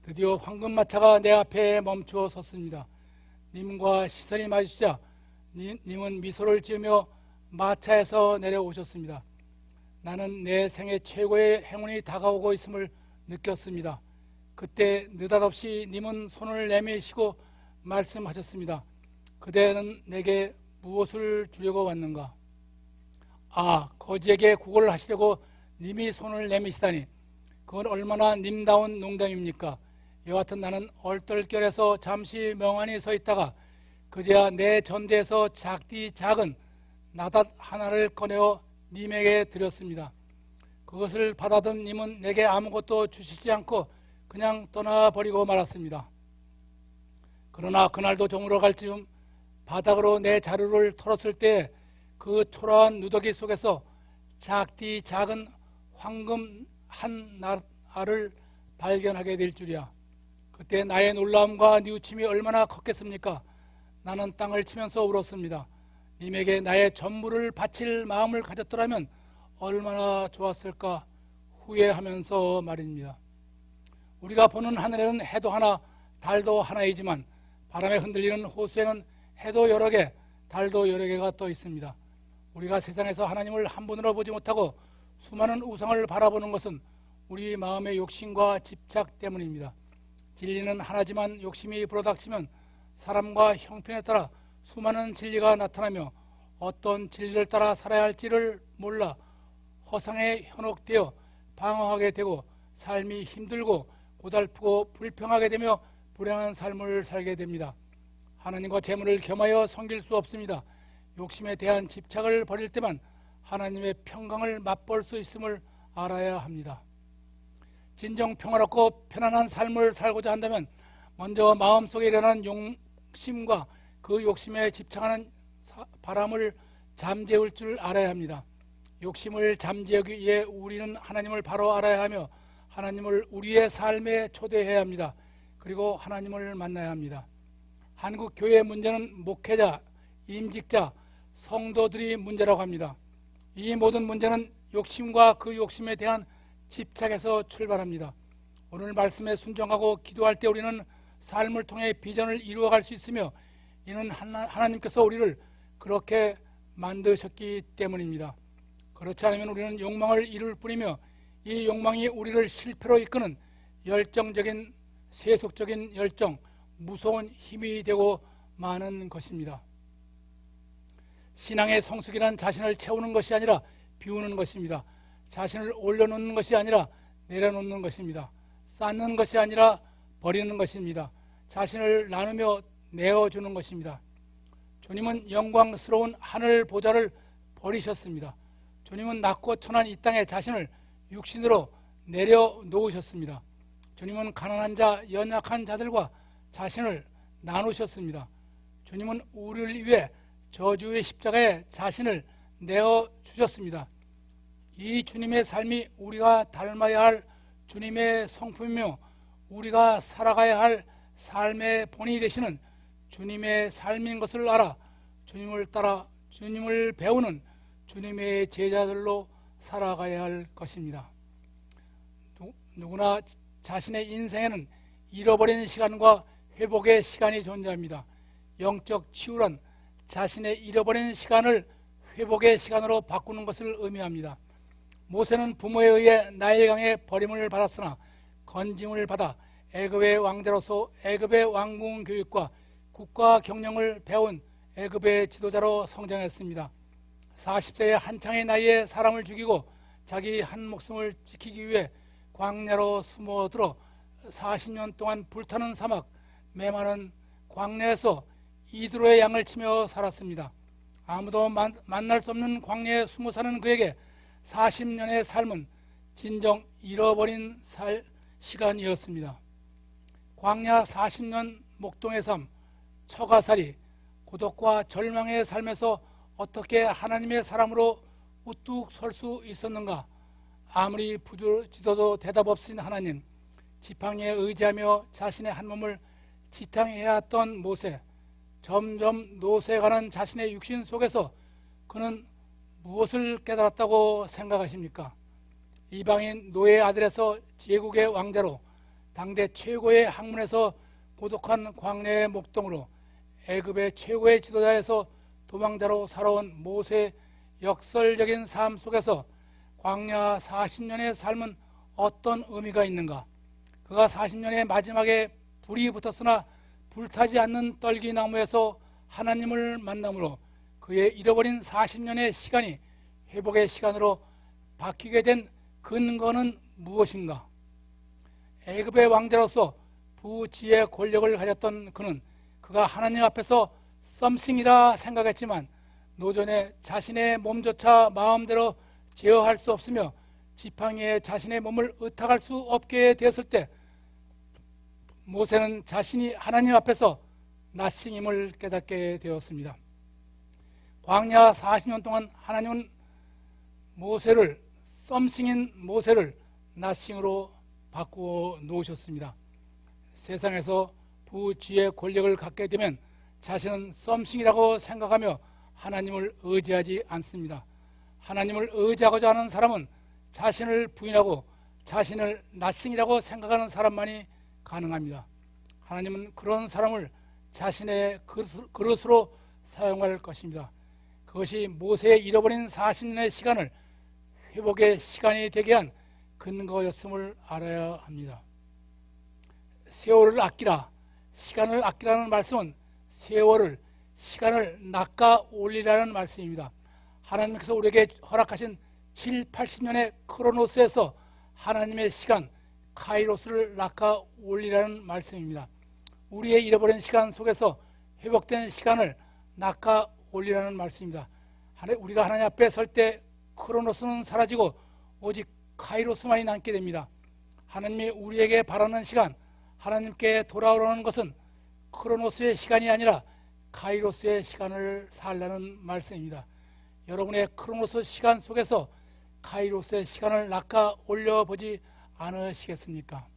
드디어 황금마차가 내 앞에 멈추어 섰습니다. 님과 시선이 마주치자 님은 미소를 지으며 마차에서 내려오셨습니다. 나는 내 생애 최고의 행운이 다가오고 있음을 느꼈습니다. 그때 느닷없이 님은 손을 내미시고 말씀하셨습니다. 그대는 내게 무엇을 주려고 왔는가? 거지에게 구걸을 하시려고 님이 손을 내미시다니, 그건 얼마나 님다운 농담입니까? 여하튼 나는 얼떨결에서 잠시 멍하니 서 있다가 그제야 내 전대에서 작디 작은 나닷 하나를 꺼내어 님에게 드렸습니다. 그것을 받아든 님은 내게 아무것도 주시지 않고 그냥 떠나버리고 말았습니다. 그러나 그날도 저물어 갈 즈음 바닥으로 내 자루를 털었을 때 그 초라한 누더기 속에서 작디 작은 황금 한 알을 발견하게 될 줄이야. 그때 나의 놀라움과 뉘우침이 얼마나 컸겠습니까? 나는 땅을 치면서 울었습니다. 님에게 나의 전부를 바칠 마음을 가졌더라면 얼마나 좋았을까 후회하면서 말입니다. 우리가 보는 하늘에는 해도 하나, 달도 하나이지만 바람에 흔들리는 호수에는 해도 여러 개, 달도 여러 개가 떠 있습니다. 우리가 세상에서 하나님을 한 분으로 보지 못하고 수많은 우상을 바라보는 것은 우리 마음의 욕심과 집착 때문입니다. 진리는 하나지만 욕심이 불어닥치면 사람과 형편에 따라 수많은 진리가 나타나며 어떤 진리를 따라 살아야 할지를 몰라 허상에 현혹되어 방황하게 되고 삶이 힘들고 고달프고 불평하게 되며 불행한 삶을 살게 됩니다. 하나님과 재물을 겸하여 섬길 수 없습니다. 욕심에 대한 집착을 버릴 때만 하나님의 평강을 맛볼 수 있음을 알아야 합니다. 진정 평화롭고 편안한 삶을 살고자 한다면 먼저 마음속에 일어나는 욕심과 그 욕심에 집착하는 바람을 잠재울 줄 알아야 합니다. 욕심을 잠재우기 위해 우리는 하나님을 바로 알아야 하며 하나님을 우리의 삶에 초대해야 합니다. 그리고 하나님을 만나야 합니다. 한국 교회의 문제는 목회자, 임직자, 성도들이 문제라고 합니다. 이 모든 문제는 욕심과 그 욕심에 대한 집착에서 출발합니다. 오늘 말씀에 순종하고 기도할 때 우리는 삶을 통해 비전을 이루어갈 수 있으며 이는 하나님께서 우리를 그렇게 만드셨기 때문입니다. 그렇지 않으면 우리는 욕망을 이룰 뿐이며 이 욕망이 우리를 실패로 이끄는 열정적인 세속적인 열정, 무서운 힘이 되고 마는 것입니다. 신앙의 성숙이란 자신을 채우는 것이 아니라 비우는 것입니다. 자신을 올려놓는 것이 아니라 내려놓는 것입니다. 쌓는 것이 아니라 버리는 것입니다. 자신을 나누며 내어주는 것입니다. 주님은 영광스러운 하늘 보좌를 버리셨습니다. 주님은 낮고 천한 이 땅에 자신을 육신으로 내려놓으셨습니다. 주님은 가난한 자, 연약한 자들과 자신을 나누셨습니다. 주님은 우리를 위해 저주의 십자가에 자신을 내어주셨습니다. 이 주님의 삶이 우리가 닮아야 할 주님의 성품이며 우리가 살아가야 할 삶의 본이 되시는 주님의 삶인 것을 알아 주님을 따라 주님을 배우는 주님의 제자들로 살아가야 할 것입니다. 누구나 자신의 인생에는 잃어버린 시간과 회복의 시간이 존재합니다. 영적 치유란 자신의 잃어버린 시간을 회복의 시간으로 바꾸는 것을 의미합니다. 모세는 부모에 의해 나일강에 버림을 받았으나 건짐을 받아 애굽의 왕자로서 애굽의 왕궁 교육과 국가 경영을 배운 애굽의 지도자로 성장했습니다. 40세의 한창의 나이에 사람을 죽이고 자기 한 목숨을 지키기 위해 광야로 숨어들어 40년 동안 불타는 사막 메마른 광야에서 이드로의 양을 치며 살았습니다. 아무도 만날 수 없는 광야에 숨어 사는 그에게 40년의 삶은 진정 잃어버린 시간이었습니다. 광야 40년 목동의 삶, 처가살이, 고독과 절망의 삶에서 어떻게 하나님의 사람으로 우뚝 설 수 있었는가? 아무리 부르짖어도 대답 없인 하나님, 지팡이에 의지하며 자신의 한 몸을 지탱해왔던 모세, 점점 노쇠가는 자신의 육신 속에서 그는 무엇을 깨달았다고 생각하십니까? 이방인 노예의 아들에서 제국의 왕자로 당대 최고의 학문에서 고독한 광야의 목동으로 애굽의 최고의 지도자에서 도망자로 살아온 모세의 역설적인 삶 속에서 광야 40년의 삶은 어떤 의미가 있는가? 그가 40년의 마지막에 불이 붙었으나 불타지 않는 떨기나무에서 하나님을 만남으로 그의 잃어버린 40년의 시간이 회복의 시간으로 바뀌게 된 근거는 무엇인가? 애굽의 왕자로서 부지의 권력을 가졌던 그는 그가 하나님 앞에서 썸씽이라 생각했지만 노전에 자신의 몸조차 마음대로 제어할 수 없으며 지팡이에 자신의 몸을 의탁할 수 없게 되었을 때 모세는 자신이 하나님 앞에서 나싱임을 깨닫게 되었습니다. 광야 40년 동안 하나님은 모세를 썸씽인 모세를 나싱으로 바꾸어 놓으셨습니다. 세상에서 부지의 권력을 갖게 되면 자신은 썸씽이라고 생각하며 하나님을 의지하지 않습니다. 하나님을 의지하고자 하는 사람은 자신을 부인하고 자신을 나싱이라고 생각하는 사람만이 가능합니다. 하나님은 그런 사람을 자신의 그릇으로 사용할 것입니다. 그것이 모세의 잃어버린 40년의 시간을 회복의 시간이 되게 한 근거였음을 알아야 합니다. 세월을 아끼라, 시간을 아끼라는 말씀은 세월을, 시간을 낚아 올리라는 말씀입니다. 하나님께서 우리에게 허락하신 7, 80년의 크로노스에서 하나님의 시간, 카이로스를 낚아 올리라는 말씀입니다. 우리의 잃어버린 시간 속에서 회복된 시간을 낚아 올리라는 말씀입니다. 우리가 하나님 앞에 설 때 크로노스는 사라지고 오직 카이로스만이 남게 됩니다. 하나님이 우리에게 바라는 시간, 하나님께 돌아오라는 것은 크로노스의 시간이 아니라 카이로스의 시간을 살라는 말씀입니다. 여러분의 크로노스 시간 속에서 카이로스의 시간을 낚아 올려보지 않으시겠습니까?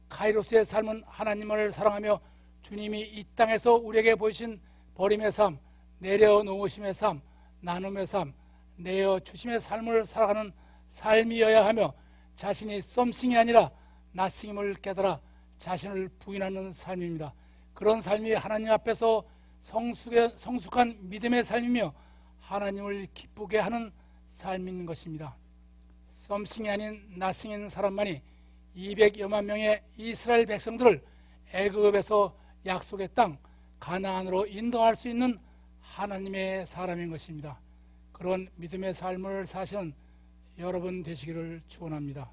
카이로스의 삶은 하나님을 사랑하며 주님이 이 땅에서 우리에게 보이신 버림의 삶, 내려놓으심의 삶, 나눔의 삶, 내어주심의 삶을 살아가는 삶이어야 하며 자신이 썸씽이 아니라 나싱임을 깨달아 자신을 부인하는 삶입니다. 그런 삶이 하나님 앞에서 성숙한 믿음의 삶이며 하나님을 기쁘게 하는 삶인 것입니다. 썸씽이 아닌 나싱인 사람만이 200여만 명의 이스라엘 백성들을 애굽에서 약속의 땅 가나안으로 인도할 수 있는 하나님의 사람인 것입니다. 그런 믿음의 삶을 사시는 여러분 되시기를 축원합니다.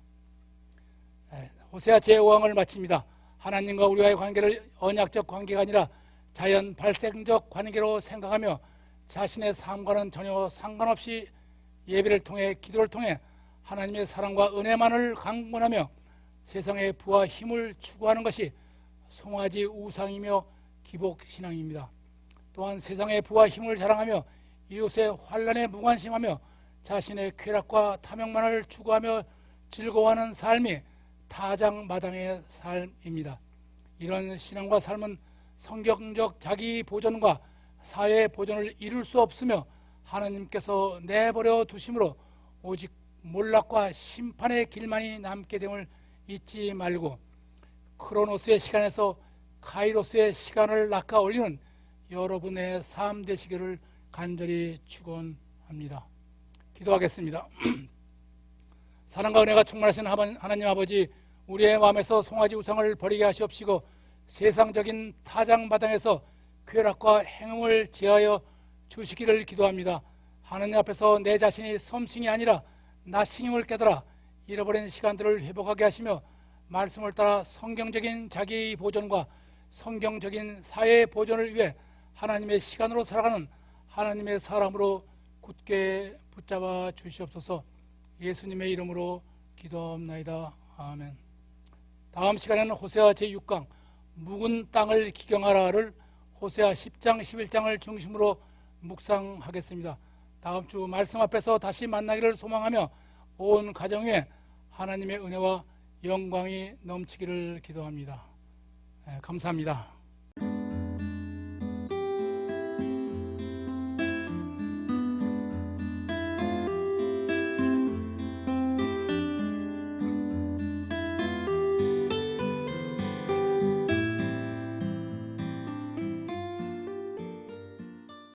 호세아 제5왕을 마칩니다. 하나님과 우리와의 관계를 언약적 관계가 아니라 자연 발생적 관계로 생각하며 자신의 삶과는 전혀 상관없이 예배를 통해 기도를 통해 하나님의 사랑과 은혜만을 강구하며 세상의 부와 힘을 추구하는 것이 송아지 우상이며 기복 신앙입니다. 또한 세상의 부와 힘을 자랑하며 이웃의 환난에 무관심하며 자신의 쾌락과 탐욕만을 추구하며 즐거워하는 삶이 타장마당의 삶입니다. 이런 신앙과 삶은 성경적 자기 보존과 사회 보존을 이룰 수 없으며 하나님께서 내버려 두심으로 오직 몰락과 심판의 길만이 남게 됨을 잊지 말고 크로노스의 시간에서 카이로스의 시간을 낚아 올리는 여러분의 삶 되시기를 간절히 축원합니다. 기도하겠습니다. 사랑과 은혜가 충만하신 하나님 아버지, 우리의 마음에서 송아지 우상을 버리게 하시옵시고 세상적인 타장마당에서 쾌락과 행음을 제하여 주시기를 기도합니다. 하나님 앞에서 내 자신이 섬싱이 아니라 나싱임을 깨달아 잃어버린 시간들을 회복하게 하시며 말씀을 따라 성경적인 자기 보존과 성경적인 사회 보존을 위해 하나님의 시간으로 살아가는 하나님의 사람으로 굳게 붙잡아 주시옵소서. 예수님의 이름으로 기도합나이다. 아멘. 다음 시간에는 호세아 제6강 묵은 땅을 기경하라를 호세아 10장 11장을 중심으로 묵상하겠습니다. 다음 주 말씀 앞에서 다시 만나기를 소망하며 온 가정 위에 하나님의 은혜와 영광이 넘치기를 기도합니다. 감사합니다.